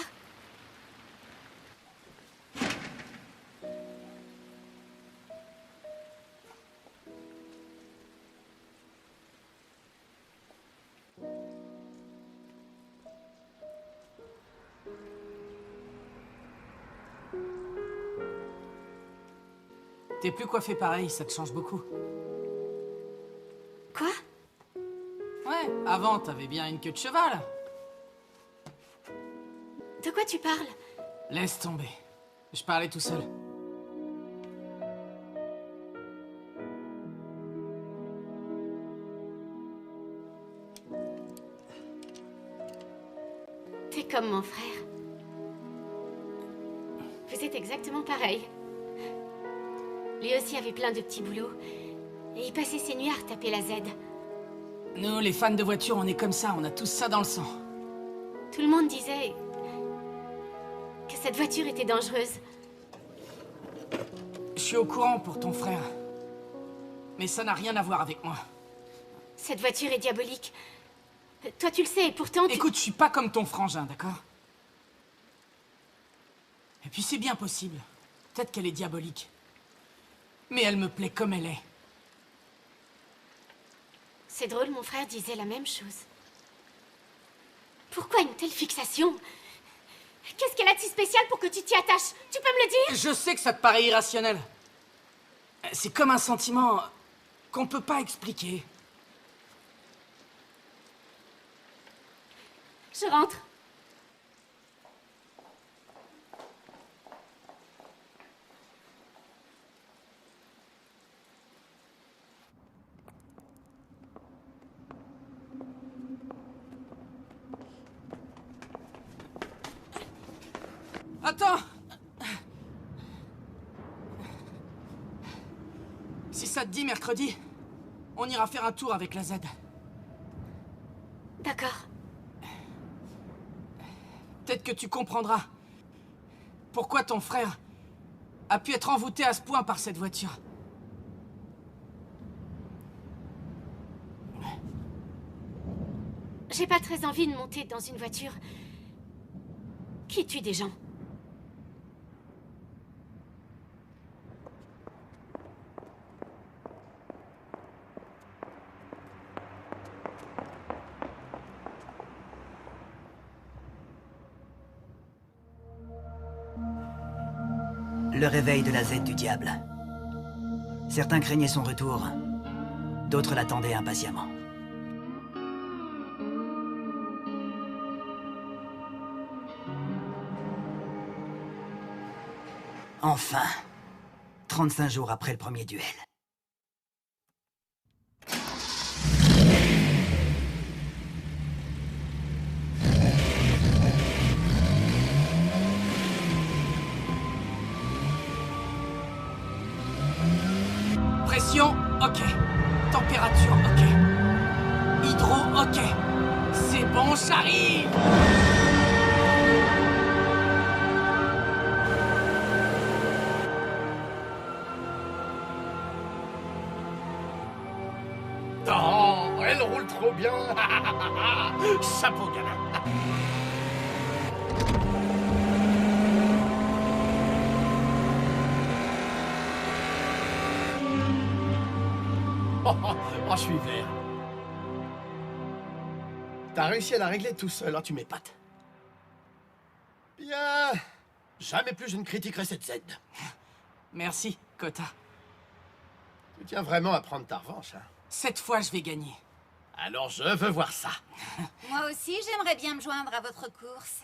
T'es plus coiffé pareil, ça te change beaucoup. Quoi? Ouais, avant, t'avais bien une queue de cheval. De quoi tu parles? Laisse tomber. Je parlais tout seul. T'es comme mon frère. Vous êtes exactement pareil. Lui aussi avait plein de petits boulots. Et il passait ses nuits à retaper la Z. Nous, les fans de voitures, on est comme ça, on a tous ça dans le sang. Tout le monde disait que cette voiture était dangereuse. Je suis au courant pour ton frère. Mais ça n'a rien à voir avec moi. Cette voiture est diabolique. Toi, tu le sais, et pourtant... Écoute, je suis pas comme ton frangin, d'accord? Et puis c'est bien possible. Peut-être qu'elle est diabolique. Mais elle me plaît comme elle est. C'est drôle, mon frère disait la même chose. Pourquoi une telle fixation? Qu'est-ce qu'elle a de si spécial pour que tu t'y attaches? Tu peux me le dire? Je sais que ça te paraît irrationnel. C'est comme un sentiment qu'on peut pas expliquer. Je rentre. Attends! Si ça te dit, mercredi, on ira faire un tour avec la Z. D'accord. Peut-être que tu comprendras pourquoi ton frère a pu être envoûté à ce point par cette voiture. J'ai pas très envie de monter dans une voiture qui tue des gens. Le réveil de la Z du diable. Certains craignaient son retour, d'autres l'attendaient impatiemment. Enfin, 35 jours après le premier duel. Pression, ok. Température, ok. Hydro, ok. C'est bon, j'arrive! Oh, elle roule trop bien. Chapeau, gamin. Oh, je suis vert. T'as réussi à la régler tout seul, hein, tu m'épates. Bien. Jamais plus je ne critiquerai cette Z. Merci, Kota. Tu tiens vraiment à prendre ta revanche, hein? Cette fois, je vais gagner. Alors je veux voir ça. Moi aussi, j'aimerais bien me joindre à votre course.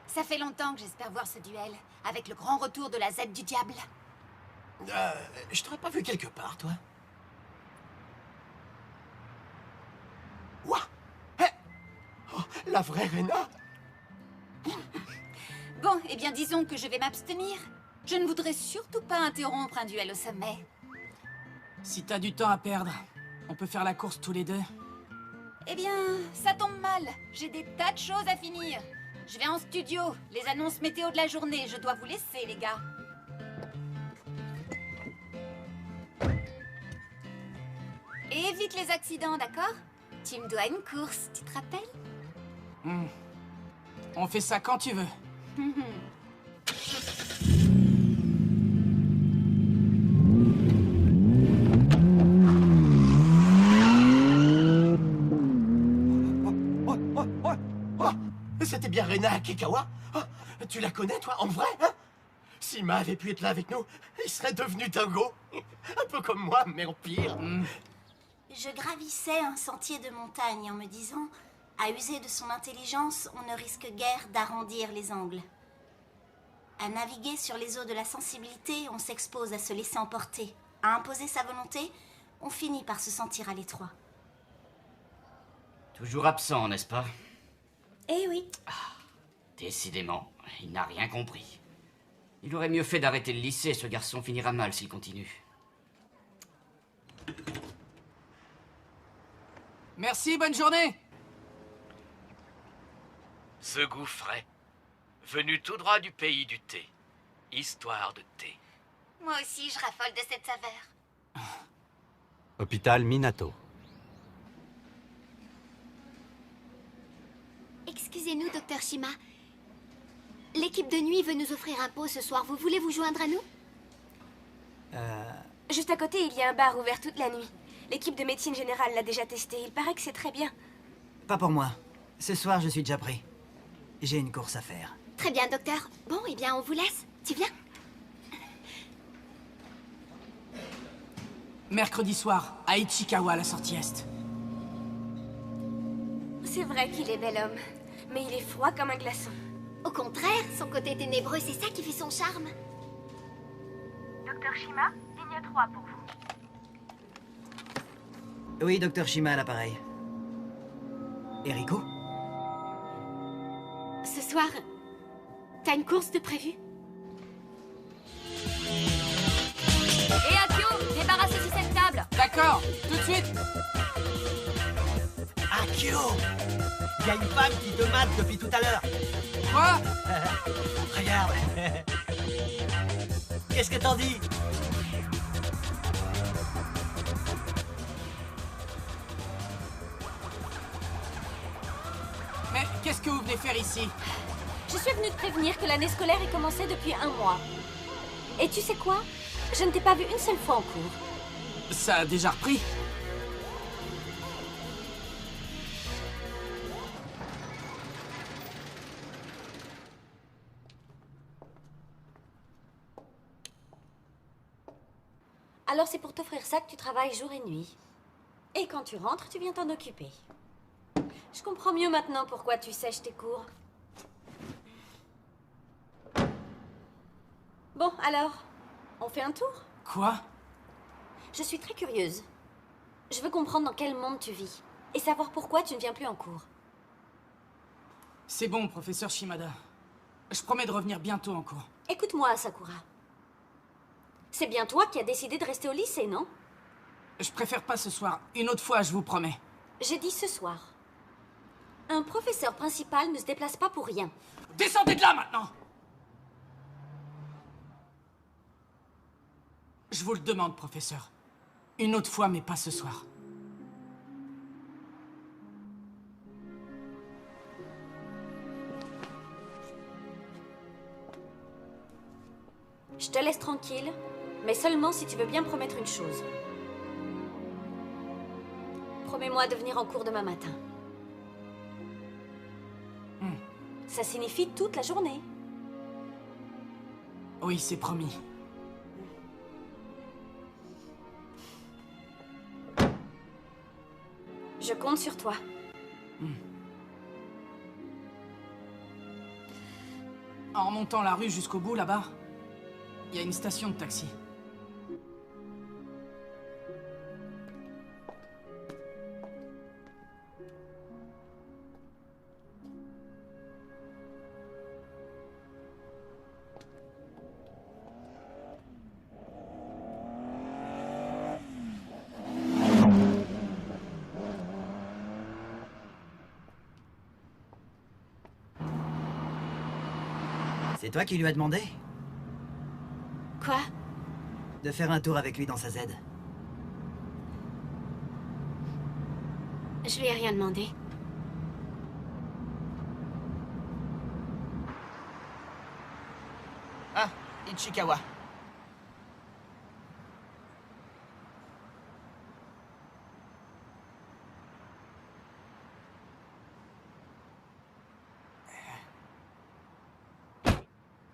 Ça fait longtemps que j'espère voir ce duel, avec le grand retour de la Z du diable. Je t'aurais pas vu quelque part, toi? Ouah! Hey! Oh, la vraie Rena? Bon, eh bien disons que je vais m'abstenir. Je ne voudrais surtout pas interrompre un duel au sommet. Si t'as du temps à perdre, on peut faire la course tous les deux. Eh bien, ça tombe mal. J'ai des tas de choses à finir. Je vais en studio. Les annonces météo de la journée. Je dois vous laisser, les gars. Et évite les accidents, d'accord? Tu me dois une course, tu te rappelles? On fait ça quand tu veux. C'était bien Rena Akikawa? Oh, tu la connais, toi, en vrai, hein? S'Ima avait pu être là avec nous, il serait devenu dingo. Un peu comme moi, mais en pire. Je gravissais un sentier de montagne en me disant, à user de son intelligence, on ne risque guère d'arrondir les angles. À naviguer sur les eaux de la sensibilité, on s'expose à se laisser emporter. À imposer sa volonté, on finit par se sentir à l'étroit. Toujours absent, n'est-ce pas? Eh oui. Décidément, il n'a rien compris. Il aurait mieux fait d'arrêter le lycée, ce garçon finira mal s'il continue. Merci, bonne journée. Ce goût frais, venu tout droit du pays du thé. Histoire de thé. Moi aussi, je raffole de cette saveur. Hôpital Minato. Excusez-nous, docteur Shima. L'équipe de nuit veut nous offrir un pot ce soir. Vous voulez vous joindre à nous? Juste à côté, il y a un bar ouvert toute la nuit. L'équipe de médecine générale l'a déjà testé. Il paraît que c'est très bien. Pas pour moi. Ce soir, je suis déjà pris. J'ai une course à faire. Très bien, docteur. Bon, eh bien, on vous laisse. Tu viens? Mercredi soir, à Ichikawa, à la sortie est. C'est vrai qu'il est bel homme. Mais il est froid comme un glaçon. Au contraire, son côté ténébreux, c'est ça qui fait son charme. Docteur Shima, ligne 3 pour vous. Oui, docteur Shima à l'appareil. Eriko? Ce soir, t'as une course de prévu? Et Akio, débarrassez-y cette table. D'accord, tout de suite. Akio! Il y a une femme qui te mate depuis tout à l'heure. Quoi? Regarde. Qu'est-ce que t'en dis? Mais qu'est-ce que vous venez faire ici? Je suis venue te prévenir que l'année scolaire est commencée depuis 1 mois. Et tu sais quoi? Je ne t'ai pas vu une seule fois en cours. Ça a déjà repris. Alors c'est pour t'offrir ça que tu travailles jour et nuit. Et quand tu rentres, tu viens t'en occuper. Je comprends mieux maintenant pourquoi tu sèches tes cours. Bon, alors, on fait un tour? Quoi? Je suis très curieuse. Je veux comprendre dans quel monde tu vis. Et savoir pourquoi tu ne viens plus en cours. C'est bon, professeur Shimada. Je promets de revenir bientôt en cours. Écoute-moi, Sakura. C'est bien toi qui as décidé de rester au lycée, non? Je préfère pas ce soir. Une autre fois, je vous promets. J'ai dit ce soir. Un professeur principal ne se déplace pas pour rien. Descendez de là, maintenant! Je vous le demande, professeur. Une autre fois, mais pas ce soir. Je te laisse tranquille, mais seulement si tu veux bien promettre une chose. Promets-moi de venir en cours demain matin. Ça signifie toute la journée. Oui, c'est promis. Je compte sur toi. En remontant la rue jusqu'au bout, là-bas, il y a une station de taxi. C'est toi qui lui as demandé? Quoi? De faire un tour avec lui dans sa Z. Je lui ai rien demandé. Ah, Ichikawa.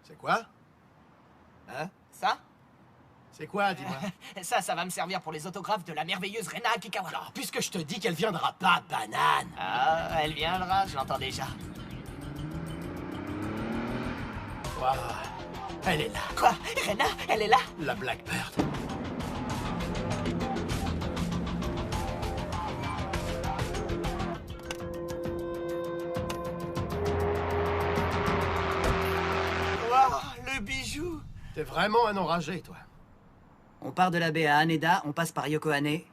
C'est quoi? Hein? Ça? C'est quoi, dis-moi? Ça va me servir pour les autographes de la merveilleuse Rena Akikawa. Alors, puisque je te dis qu'elle viendra pas, banane! Ah, elle viendra, je l'entends déjà. Wow. Elle est là. Quoi? Rena? Elle est là? La Blackbird. Wow, le bijou! T'es vraiment un enragé, toi. On part de la baie à Haneda, on passe par Yokohane, et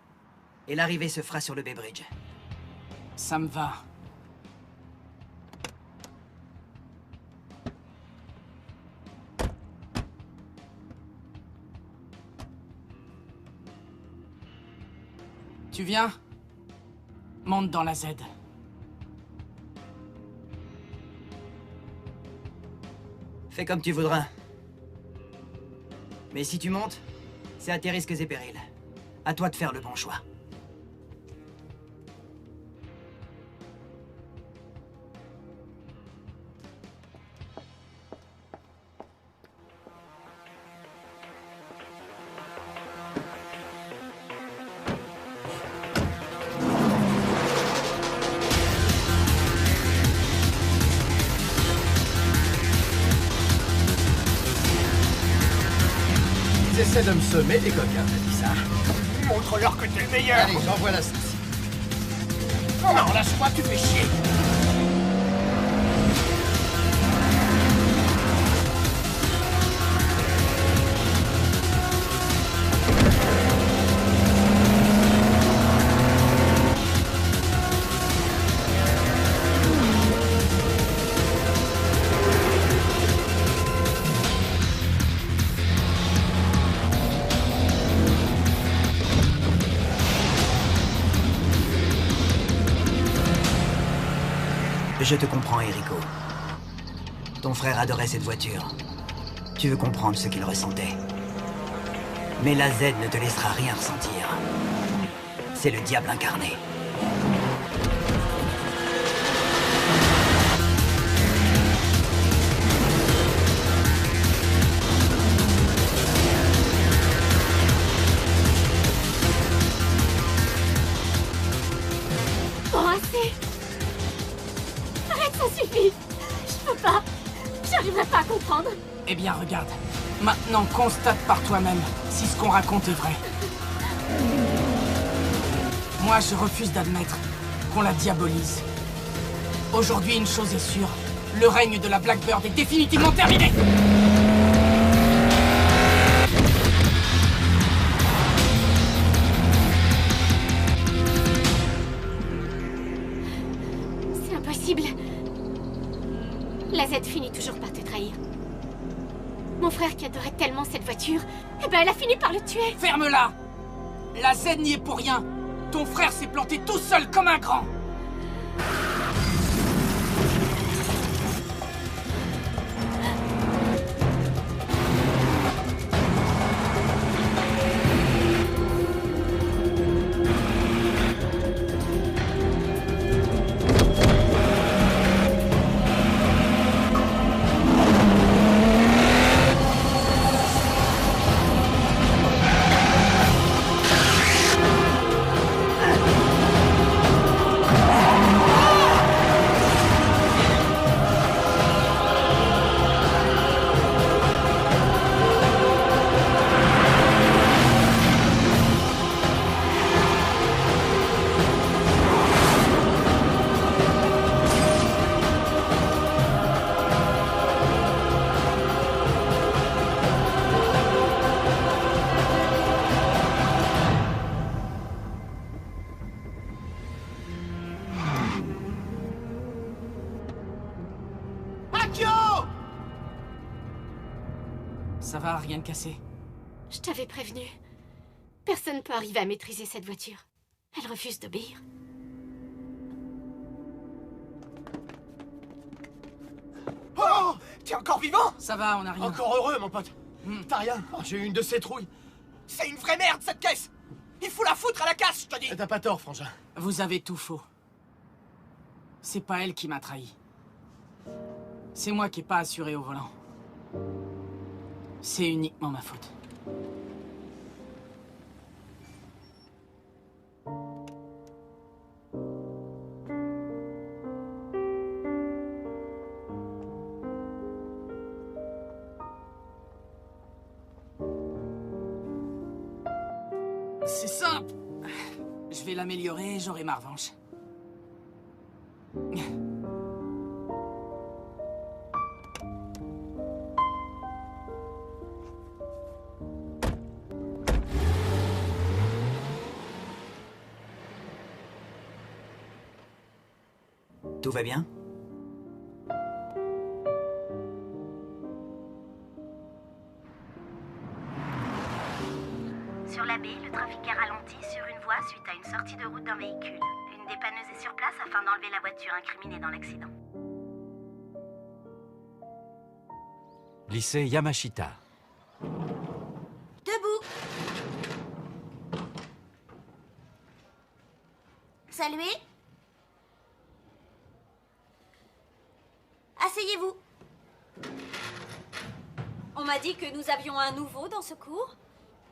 l'arrivée se fera sur le Bay Bridge. Ça me va. Tu viens? Monte dans la Z. Fais comme tu voudras. Mais si tu montes, c'est à tes risques et périls. À toi de faire le bon choix. Ils essaient de me semer, les coquins, t'as dit ça? Montre-leur que t'es le meilleur! Allez, j'envoie la sauce. Non, lâche-moi, tu fais chier! Je te comprends, Eriko. Ton frère adorait cette voiture. Tu veux comprendre ce qu'il ressentait. Mais la Z ne te laissera rien ressentir. C'est le diable incarné. Bon, assez. Arrête, ça suffit. Je peux pas. J'arriverai pas à comprendre. Eh bien, regarde. Maintenant, constate par toi-même si ce qu'on raconte est vrai. Moi, je refuse d'admettre qu'on la diabolise. Aujourd'hui, une chose est sûre. Le règne de la Blackbird est définitivement terminé. C'est impossible. La Z finit toujours par te trahir. Mon frère qui adorait tellement cette voiture, eh ben elle a fini par le tuer. Ferme-la! La Z n'y est pour rien. Ton frère s'est planté tout seul comme un grand. Ça va, rien de cassé. Je t'avais prévenu. Personne ne peut arriver à maîtriser cette voiture. Elle refuse d'obéir. T'es encore vivant? Ça va, on a rien. Encore heureux, mon pote. T'as rien? Oh, j'ai eu une de ces trouilles. C'est une vraie merde, cette caisse! Il faut la foutre à la casse, je te dis! T'as pas tort, frangin. Vous avez tout faux. C'est pas elle qui m'a trahi. C'est moi qui ai pas assuré au volant. C'est uniquement ma faute. C'est simple. Je vais l'améliorer et j'aurai ma revanche. Tout va bien? Sur la baie, le trafic est ralenti sur une voie suite à une sortie de route d'un véhicule. Une dépanneuse est sur place afin d'enlever la voiture incriminée dans l'accident. Lycée Yamashita. Debout! Saluez! Asseyez-vous! On m'a dit que nous avions un nouveau dans ce cours.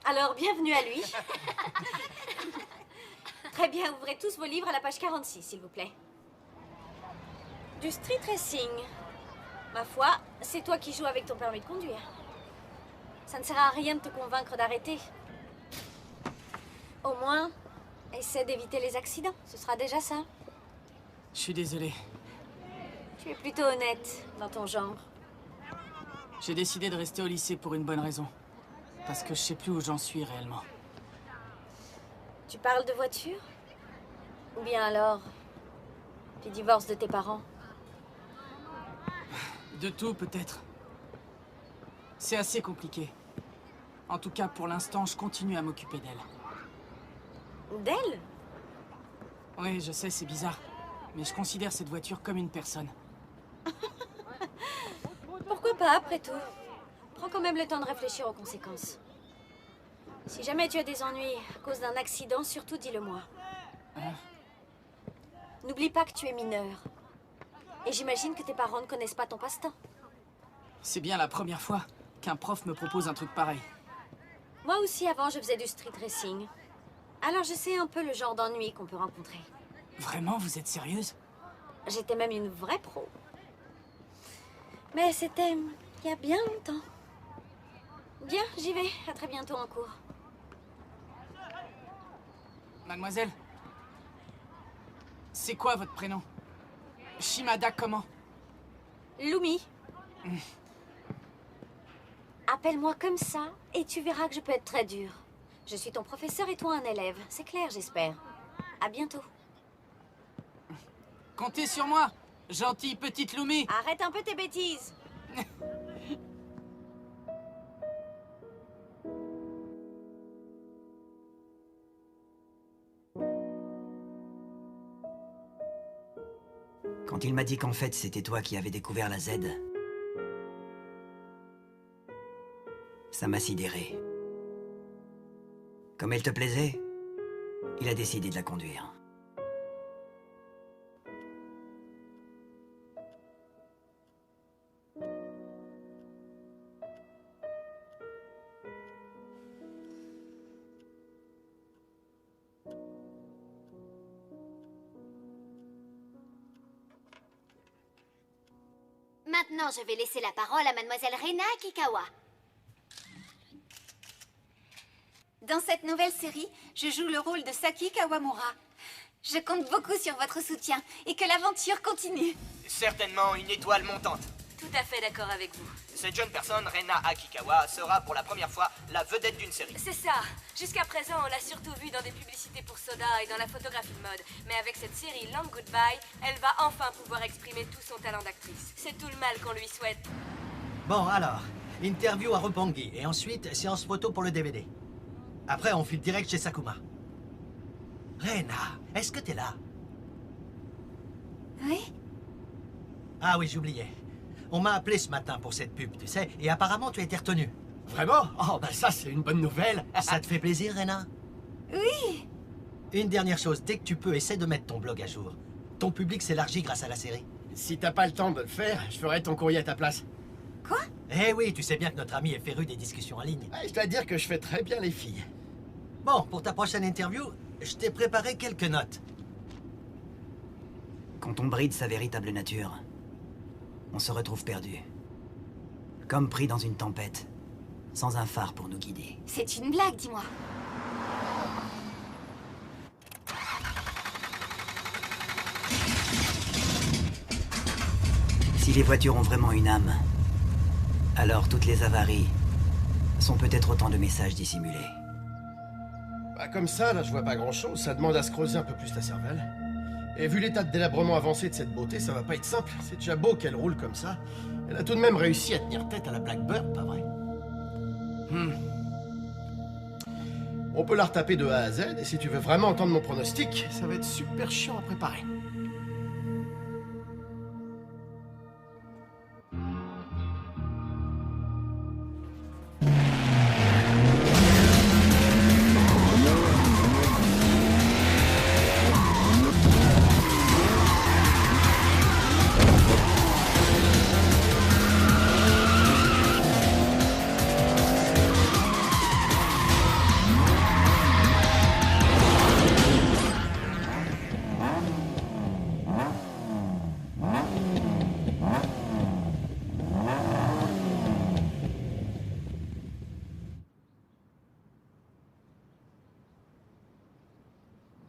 Alors, bienvenue à lui. Très bien, ouvrez tous vos livres à la page 46, s'il vous plaît. Du street racing. Ma foi, c'est toi qui joues avec ton permis de conduire. Ça ne sert à rien de te convaincre d'arrêter. Au moins, essaie d'éviter les accidents. Ce sera déjà ça. Je suis désolé. Tu es plutôt honnête dans ton genre. J'ai décidé de rester au lycée pour une bonne raison. Parce que je sais plus où j'en suis réellement. Tu parles de voiture? Ou bien alors, du divorce de tes parents? De tout, peut-être. C'est assez compliqué. En tout cas, pour l'instant, je continue à m'occuper d'elle. D'elle? Oui, je sais, c'est bizarre. Mais je considère cette voiture comme une personne. Pourquoi pas, après tout? Prends quand même le temps de réfléchir aux conséquences. Si jamais tu as des ennuis à cause d'un accident, surtout dis-le-moi. N'oublie pas que tu es mineur. Et j'imagine que tes parents ne connaissent pas ton passe-temps. C'est bien la première fois qu'un prof me propose un truc pareil. Moi aussi, avant, je faisais du street racing. Alors je sais un peu le genre d'ennui qu'on peut rencontrer. Vraiment, vous êtes sérieuse? J'étais même une vraie pro. Mais c'était il y a bien longtemps. Bien, j'y vais. À très bientôt en cours. Mademoiselle, c'est quoi votre prénom? Shimada comment? Lumi. Appelle-moi comme ça et tu verras que je peux être très dure. Je suis ton professeur et toi un élève. C'est clair, j'espère. À bientôt. Comptez sur moi, gentille petite Lumi. Arrête un peu tes bêtises. Quand il m'a dit qu'en fait c'était toi qui avais découvert la Z, ça m'a sidéré. Comme elle te plaisait, il a décidé de la conduire. Maintenant, je vais laisser la parole à mademoiselle Rena Akikawa. Dans cette nouvelle série, je joue le rôle de Saki Kawamura. Je compte beaucoup sur votre soutien et que l'aventure continue. Certainement une étoile montante. Tout à fait d'accord avec vous. Cette jeune personne, Rena Akikawa, sera pour la première fois la vedette d'une série. C'est ça. Jusqu'à présent, on l'a surtout vue dans des publicités pour soda et dans la photographie de mode. Mais avec cette série Long Goodbye, elle va enfin pouvoir exprimer tout son talent d'actrice. C'est tout le mal qu'on lui souhaite. Bon, alors, interview à Roppongi et ensuite séance photo pour le DVD. Après, on file direct chez Sakuma. Rena, est-ce que t'es là? Oui? Ah oui, j'oubliais. On m'a appelé ce matin pour cette pub, tu sais, et apparemment tu as été retenu. Vraiment? Oh, bah ça, c'est une bonne nouvelle. Ça te fait plaisir, Rena? Oui. Une dernière chose, dès que tu peux, essaie de mettre ton blog à jour. Ton public s'élargit grâce à la série. Si t'as pas le temps de le faire, je ferai ton courrier à ta place. Quoi? Eh oui, tu sais bien que notre ami est féru des discussions en ligne. Je dois dire que je fais très bien les filles. Bon, pour ta prochaine interview, je t'ai préparé quelques notes. Quand on bride sa véritable nature, on se retrouve perdu. Comme pris dans une tempête, sans un phare pour nous guider. C'est une blague, dis-moi. Si les voitures ont vraiment une âme, alors toutes les avaries sont peut-être autant de messages dissimulés. Bah comme ça, là, je vois pas grand-chose. Ça demande à se creuser un peu plus la cervelle. Et vu l'état de délabrement avancé de cette beauté, ça va pas être simple. C'est déjà beau qu'elle roule comme ça. Elle a tout de même réussi à tenir tête à la Blackbird, pas vrai? On peut la retaper de A à Z, et si tu veux vraiment entendre mon pronostic, ça va être super chiant à préparer.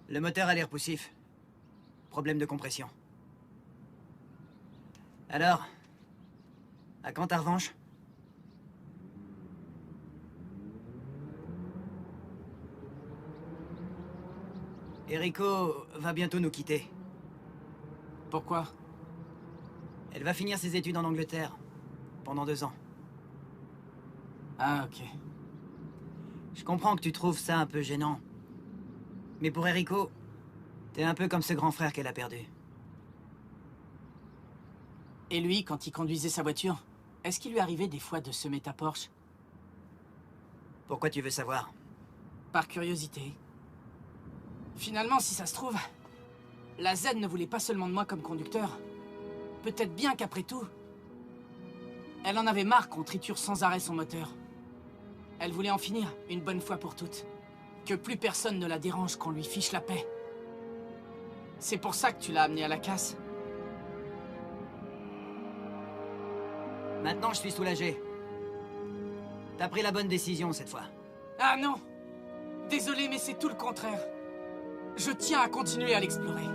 Le moteur a l'air poussif. Problème de compression. Alors, à quand ta revanche? Eriko va bientôt nous quitter. Pourquoi? Elle va finir ses études en Angleterre. Pendant 2 ans. Ah, ok. Je comprends que tu trouves ça un peu gênant. Mais pour Eriko, t'es un peu comme ce grand frère qu'elle a perdu. Et lui, quand il conduisait sa voiture, est-ce qu'il lui arrivait des fois de semer ta Porsche? Pourquoi tu veux savoir? Par curiosité. Finalement, si ça se trouve, la Z ne voulait pas seulement de moi comme conducteur. Peut-être bien qu'après tout, elle en avait marre qu'on triture sans arrêt son moteur. Elle voulait en finir, une bonne fois pour toutes. Que plus personne ne la dérange, qu'on lui fiche la paix. C'est pour ça que tu l'as amenée à la casse. Maintenant, je suis soulagé. T'as pris la bonne décision cette fois. Ah non! Désolé, mais c'est tout le contraire. Je tiens à continuer à l'explorer.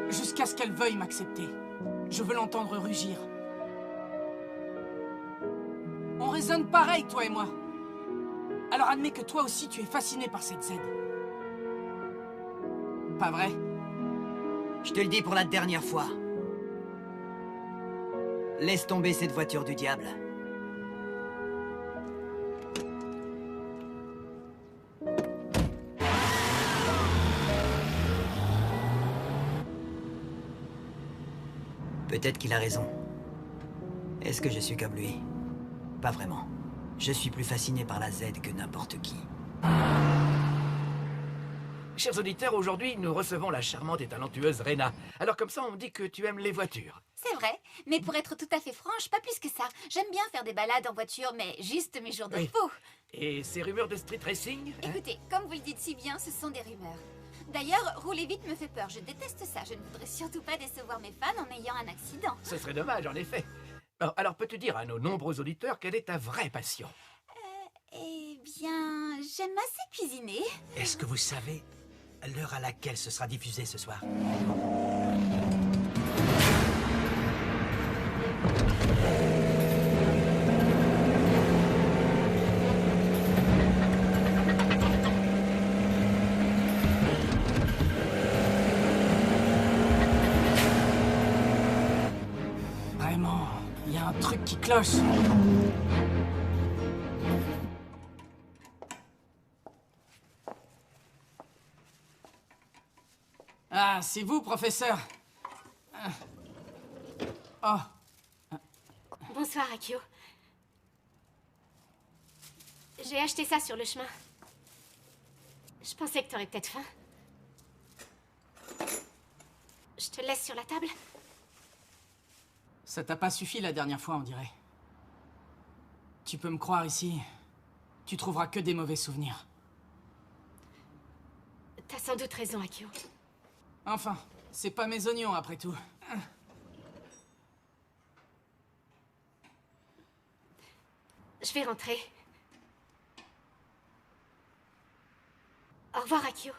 Jusqu'à ce qu'elle veuille m'accepter. Je veux l'entendre rugir. On raisonne pareil, toi et moi. Alors admets que toi aussi tu es fasciné par cette Z. Pas vrai? Je te le dis pour la dernière fois. Laisse tomber cette voiture du diable. Peut-être qu'il a raison. Est-ce que je suis comme lui? Pas vraiment. Je suis plus fasciné par la Z que n'importe qui. Chers auditeurs, aujourd'hui, nous recevons la charmante et talentueuse Rena. Alors comme ça, on me dit que tu aimes les voitures. C'est vrai, mais pour être tout à fait franche, pas plus que ça. J'aime bien faire des balades en voiture, mais juste mes jours de Oui. repos. Et ces rumeurs de street racing hein? Écoutez, comme vous le dites si bien, ce sont des rumeurs. D'ailleurs, rouler vite me fait peur. Je déteste ça. Je ne voudrais surtout pas décevoir mes fans en ayant un accident. Ce serait dommage, en effet. Alors peux-tu dire à nos nombreux auditeurs quelle est ta vraie passion? Eh bien, j'aime assez cuisiner. Est-ce que vous savez l'heure à laquelle ce sera diffusé ce soir? Vraiment, il y a un truc qui cloche. Ah, c'est vous, professeur. Oh. Bonsoir, Akio. J'ai acheté ça sur le chemin. Je pensais que t'aurais peut-être faim. Je te laisse sur la table. Ça t'a pas suffi la dernière fois, on dirait. Tu peux me croire ici, tu trouveras que des mauvais souvenirs. T'as sans doute raison, Akio. Enfin, c'est pas mes oignons après tout. Je vais rentrer. Au revoir, Akio.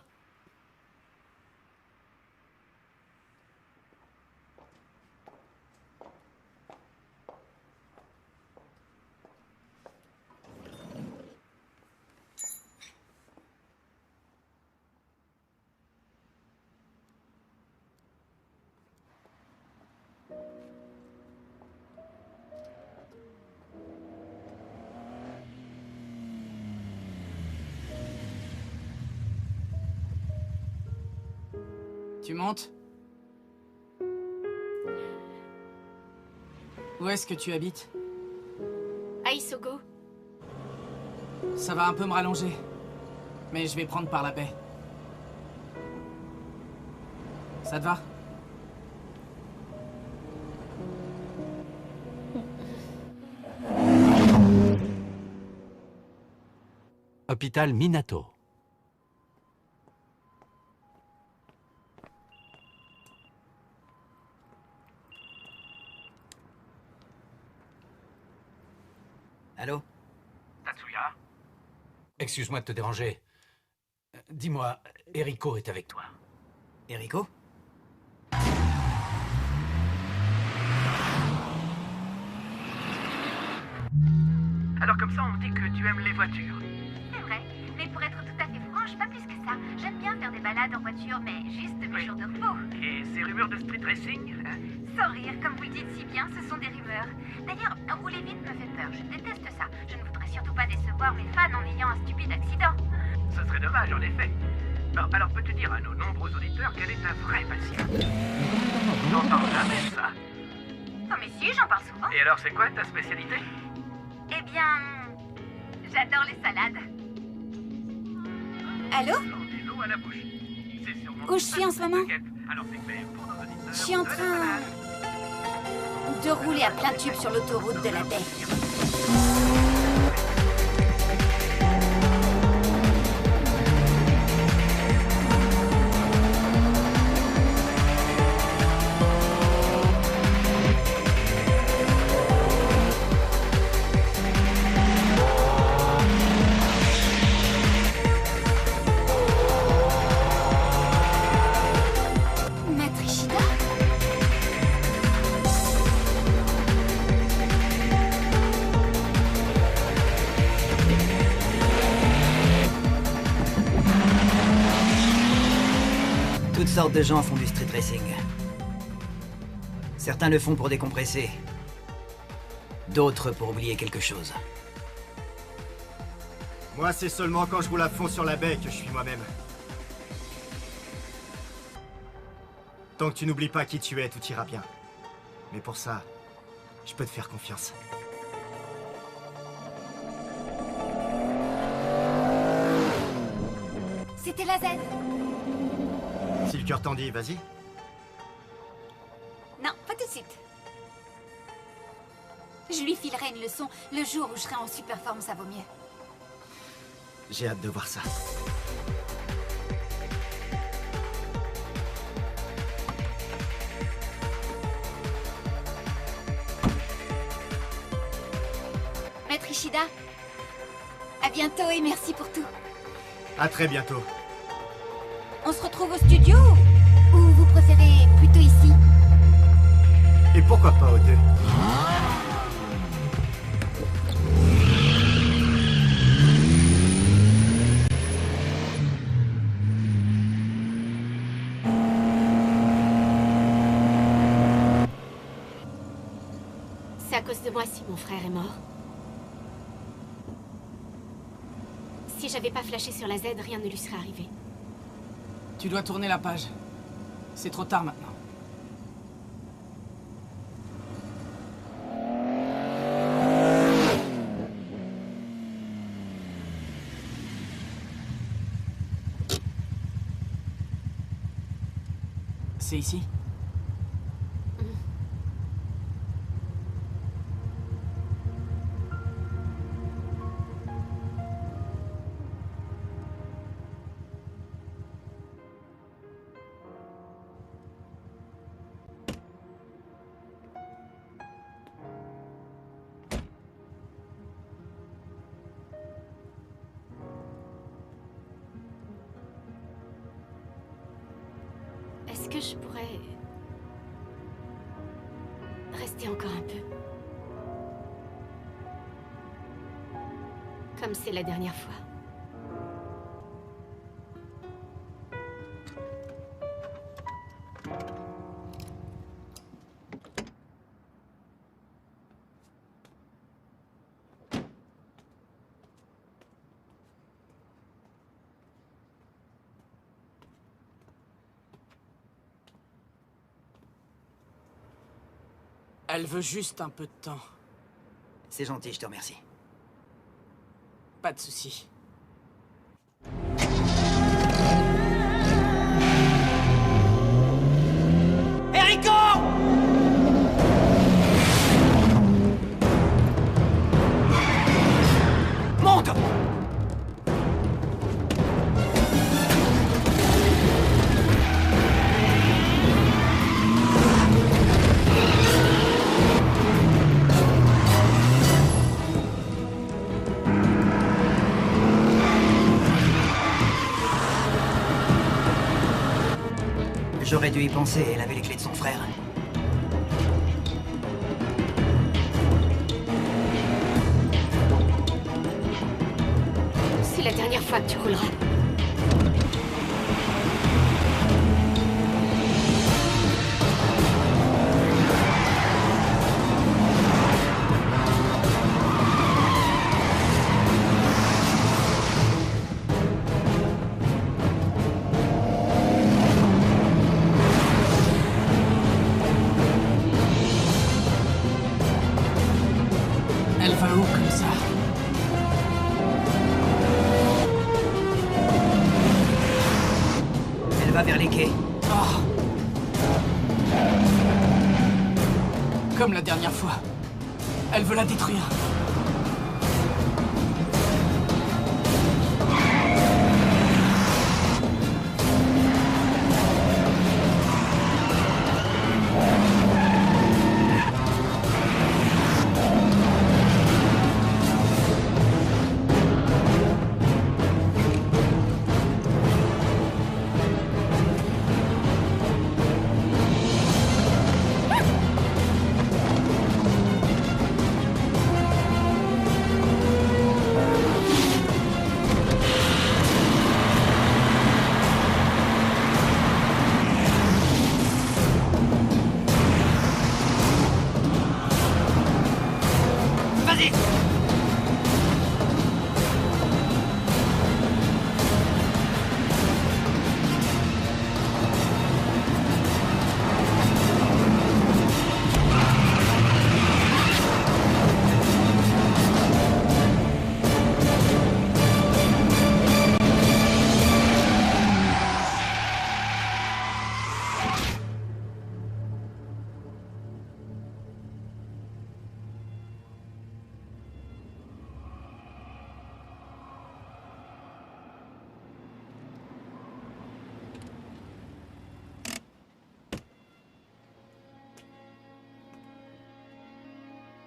Tu montes? Où est-ce que tu habites? À Isogo. Ça va un peu me rallonger, mais je vais prendre par la baie. Ça te va? Hôpital Minato. Allô? Tatsuya? Excuse-moi de te déranger. Dis-moi, Eriko est avec toi. Eriko? Alors comme ça, on me dit que tu aimes les voitures. C'est vrai, mais pour être tout à fait franche, pas plus que ça. J'aime bien faire des balades en voiture, mais juste mes jours de repos. Et ces rumeurs de street racing, hein? Sans rire, comme vous le dites si bien, ce sont des rumeurs. D'ailleurs, rouler vite me fait peur, je déteste ça. Je ne voudrais surtout pas décevoir mes fans en ayant un stupide accident. Ce serait dommage, en effet. Alors peux-tu dire à nos nombreux auditeurs quelle est ta vraie passion? On n'entend jamais ça. Oh mais si, j'en parle souvent. Et alors, c'est quoi ta spécialité? Eh bien, j'adore les salades. Allô? L'eau à la bouche. C'est sûrement Où je suis en ce moment? Alors c'est clair pour nos auditeurs. Je suis en train de rouler à plein tube sur l'autoroute de la baie. Maître Ishida? Toutes sortes de gens font du street racing. Certains le font pour décompresser. D'autres pour oublier quelque chose. Moi, c'est seulement quand je roule à fond sur la baie que je suis moi-même. Tant que tu n'oublies pas qui tu es, tout ira bien. Mais pour ça, je peux te faire confiance. C'était la Z. Si le cœur t'en dit, vas-y. Non, pas tout de suite. Je lui filerai une leçon le jour où je serai en super forme, ça vaut mieux. J'ai hâte de voir ça. Maître Ishida, à bientôt et merci pour tout. À très bientôt. On se retrouve au studio ou vous préférez plutôt ici? Et pourquoi pas aux deux? C'est à cause de moi si mon frère est mort. Si j'avais pas flashé sur la Z, rien ne lui serait arrivé. Tu dois tourner la page. C'est trop tard maintenant. C'est ici? Est-ce que je pourrais rester encore un peu? Comme c'est la dernière fois. Elle veut juste un peu de temps. C'est gentil, je te remercie. Pas de souci. Enrico! Monte! J'aurais dû y penser, elle avait les clés de son frère. C'est la dernière fois que tu rouleras. Elle va où comme ça? Elle va vers les quais. Oh. Comme la dernière fois. Elle veut la détruire. Vas-y!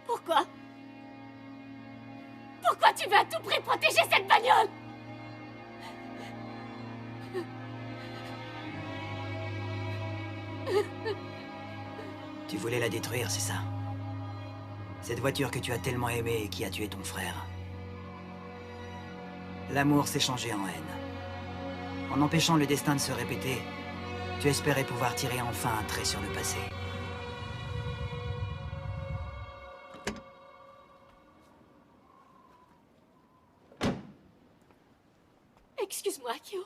Pourquoi? Pourquoi tu veux à tout prix protéger cette bagnole? Tu voulais la détruire, c'est ça? Cette voiture que tu as tellement aimée et qui a tué ton frère. L'amour s'est changé en haine. En empêchant le destin de se répéter, tu espérais pouvoir tirer enfin un trait sur le passé. Excuse-moi, Kyo.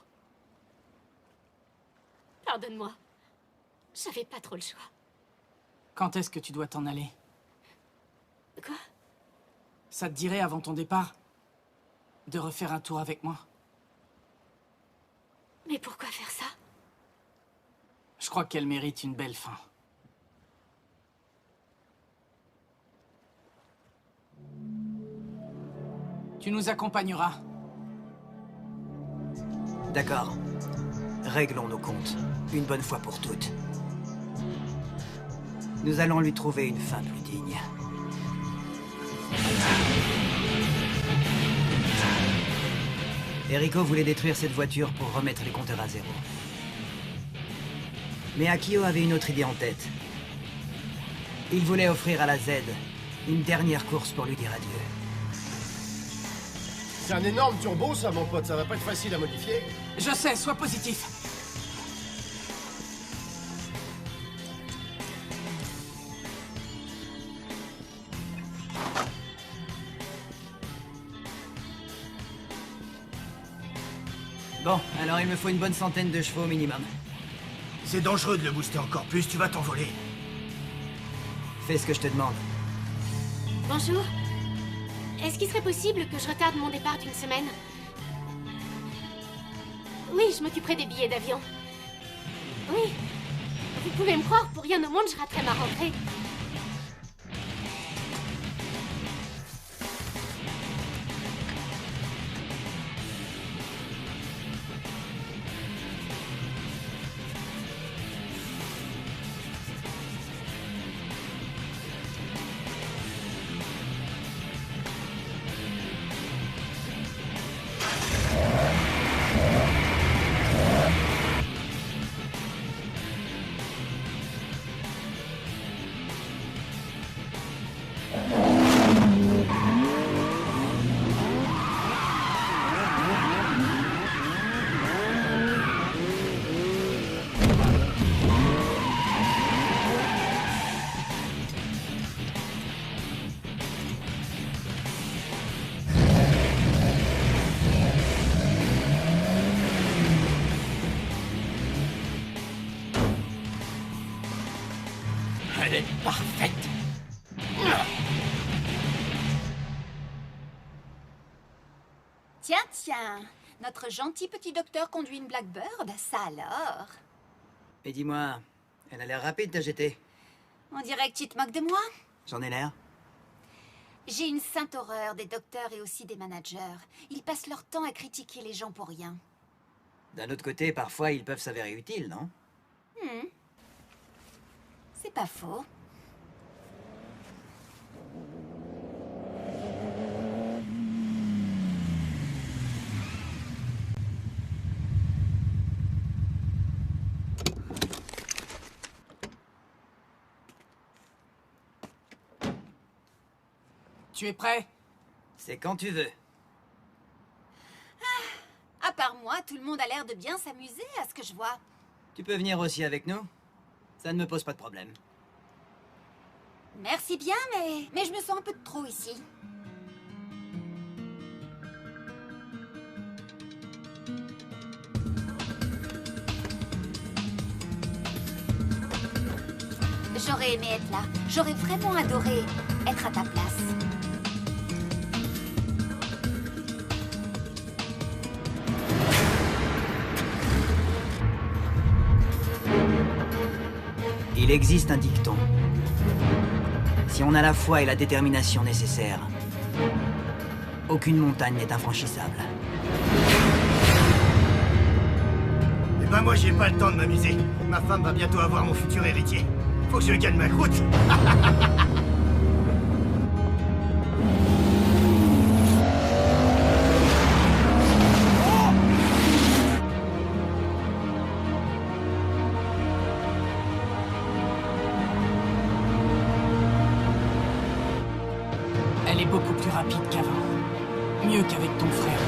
Pardonne-moi. J'avais pas trop le choix. Quand est-ce que tu dois t'en aller? Quoi? Ça te dirait avant ton départ de refaire un tour avec moi? Mais pourquoi faire ça? Je crois qu'elle mérite une belle fin. Tu nous accompagneras. D'accord. Réglons nos comptes, une bonne fois pour toutes. Nous allons lui trouver une fin plus digne. Eriko voulait détruire cette voiture pour remettre les compteurs à zéro. Mais Akio avait une autre idée en tête. Il voulait offrir à la Z une dernière course pour lui dire adieu. C'est un énorme turbo, ça, mon pote. Ça va pas être facile à modifier. Je sais, sois positif. Bon, alors il me faut une bonne centaine de chevaux au minimum. C'est dangereux de le booster encore plus, tu vas t'envoler. Fais ce que je te demande. Bonjour. Est-ce qu'il serait possible que je retarde mon départ d'une semaine? Oui, je m'occuperai des billets d'avion. Oui. Vous pouvez me croire, pour rien au monde, je raterai ma rentrée. Elle est parfaite. Tiens, tiens. Notre gentil petit docteur conduit une Blackbird, ça alors. Et dis-moi, elle a l'air rapide ta GT. On dirait que tu te moques de moi. J'en ai l'air. J'ai une sainte horreur des docteurs et aussi des managers. Ils passent leur temps à critiquer les gens pour rien. D'un autre côté, parfois, ils peuvent s'avérer utiles, non? C'est pas faux. Tu es prêt? C'est quand tu veux. À part moi, tout le monde a l'air de bien s'amuser à ce que je vois. Tu peux venir aussi avec nous? Ça ne me pose pas de problème. Merci bien, mais je me sens un peu de trop ici. J'aurais aimé être là. J'aurais vraiment adoré être à ta place. Il existe un dicton. Si on a la foi et la détermination nécessaires, aucune montagne n'est infranchissable. Eh ben moi j'ai pas le temps de m'amuser. Ma femme va bientôt avoir mon futur héritier. Faut que je gagne ma croûte. Elle est beaucoup plus rapide qu'avant. Mieux qu'avec ton frère.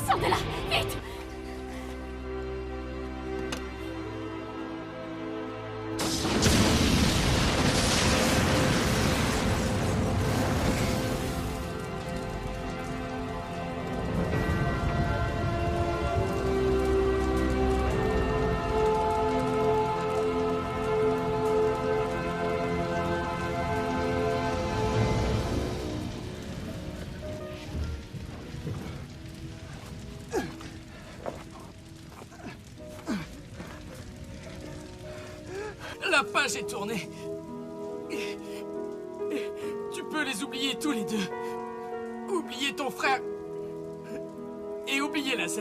Sors de là, vite! La page est tournée. Tu peux les oublier tous les deux. Oublier ton frère. Et oublier la Z.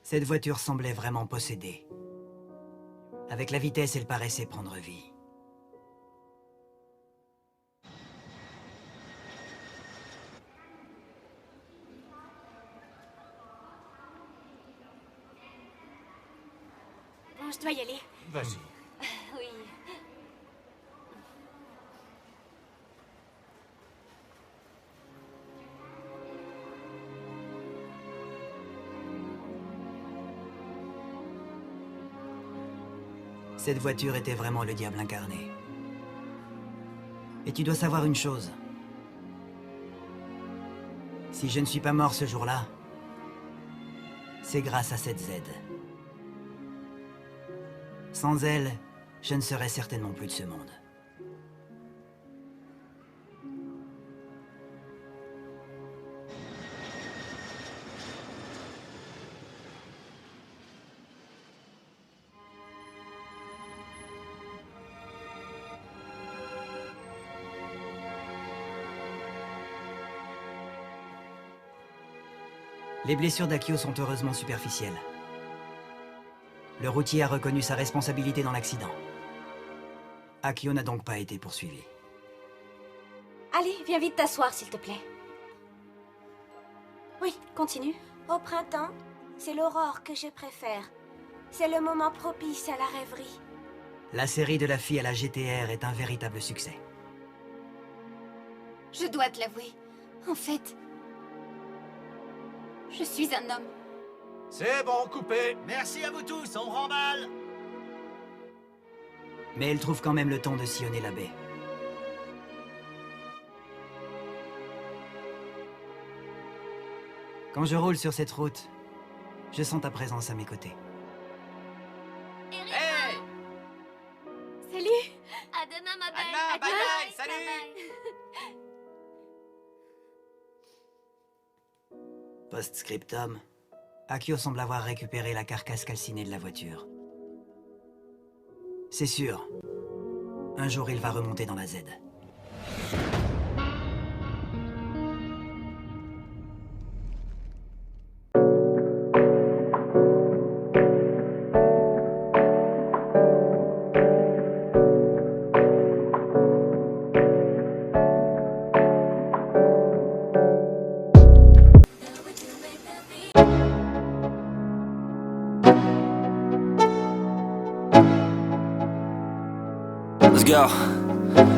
Cette voiture semblait vraiment possédée. Avec la vitesse, elle paraissait prendre vie. Bon, je dois y aller. Vas-y. Oui. Cette voiture était vraiment le diable incarné. Et tu dois savoir une chose. Si je ne suis pas mort ce jour-là, c'est grâce à cette Z. Sans elle, je ne serais certainement plus de ce monde. Les blessures d'Akio sont heureusement superficielles. Le routier a reconnu sa responsabilité dans l'accident. Akio n'a donc pas été poursuivi. Allez, viens vite t'asseoir, s'il te plaît. Oui, continue. Au printemps, c'est l'aurore que je préfère. C'est le moment propice à la rêverie. La série de la fille à la GTR est un véritable succès. Je dois te l'avouer. En fait, je suis un homme. C'est bon, coupé. Merci à vous tous, on remballe. Mais elle trouve quand même le temps de sillonner la baie. Quand je roule sur cette route, je sens ta présence à mes côtés. Hey! Salut! À demain, ma belle! Anna, À bye demain. bye, salut! Post-scriptum, Akio semble avoir récupéré la carcasse calcinée de la voiture. C'est sûr, un jour il va remonter dans la Z. Let's go.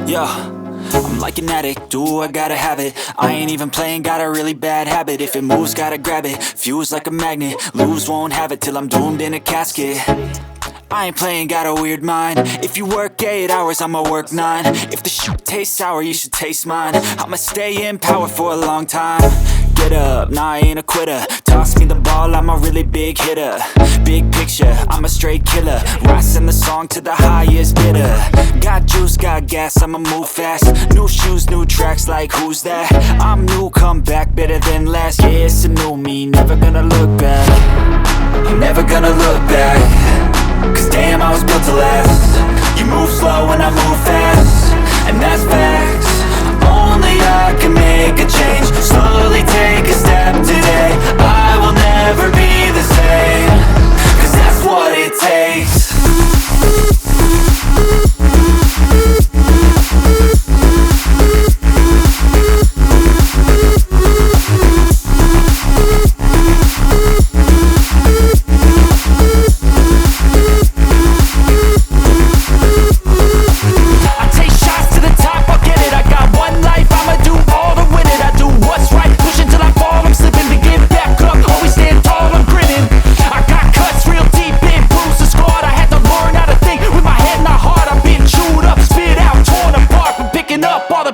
Yo, I'm like an addict, do I gotta have it. I ain't even playing, got a really bad habit. If it moves, gotta grab it, fuse like a magnet. Lose, won't have it till I'm doomed in a casket. I ain't playing, got a weird mind. If you work 8 hours, I'ma work 9. If the shit tastes sour, you should taste mine. I'ma stay in power for a long time. Get up, nah, I ain't a quitter. Toss me the ball, I'm a really big hitter. Big picture, I'm a straight killer. Rising the song to the highest bidder. Got juice, got gas, I'ma move fast. New shoes, new tracks, like who's that? I'm new, come back, better than last. Yeah, it's a new me, never gonna look back. I'm never gonna look back. Cause damn, I was built to last. You move slow and I move fast, and that's facts. Only I can make a change. Slowly take a step today. I will never be the same. Cause that's what it takes.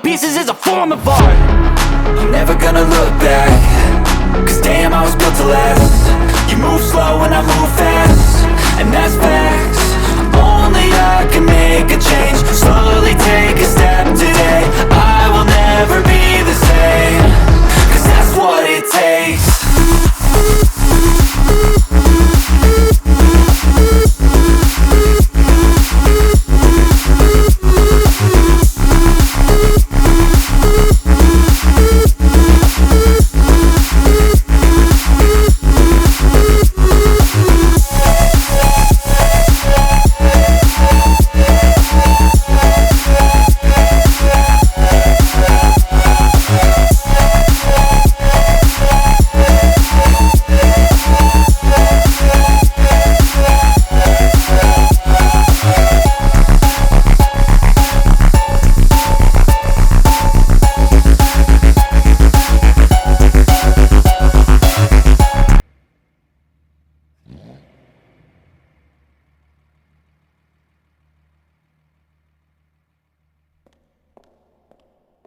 Pieces is a form of art. I'm never gonna look back. Cause damn, I was built to last. You move slow and I move fast, and that's facts. Only I can make a change. Slowly take a step today. I will never be the same. Cause that's what it takes.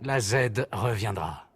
La Z reviendra.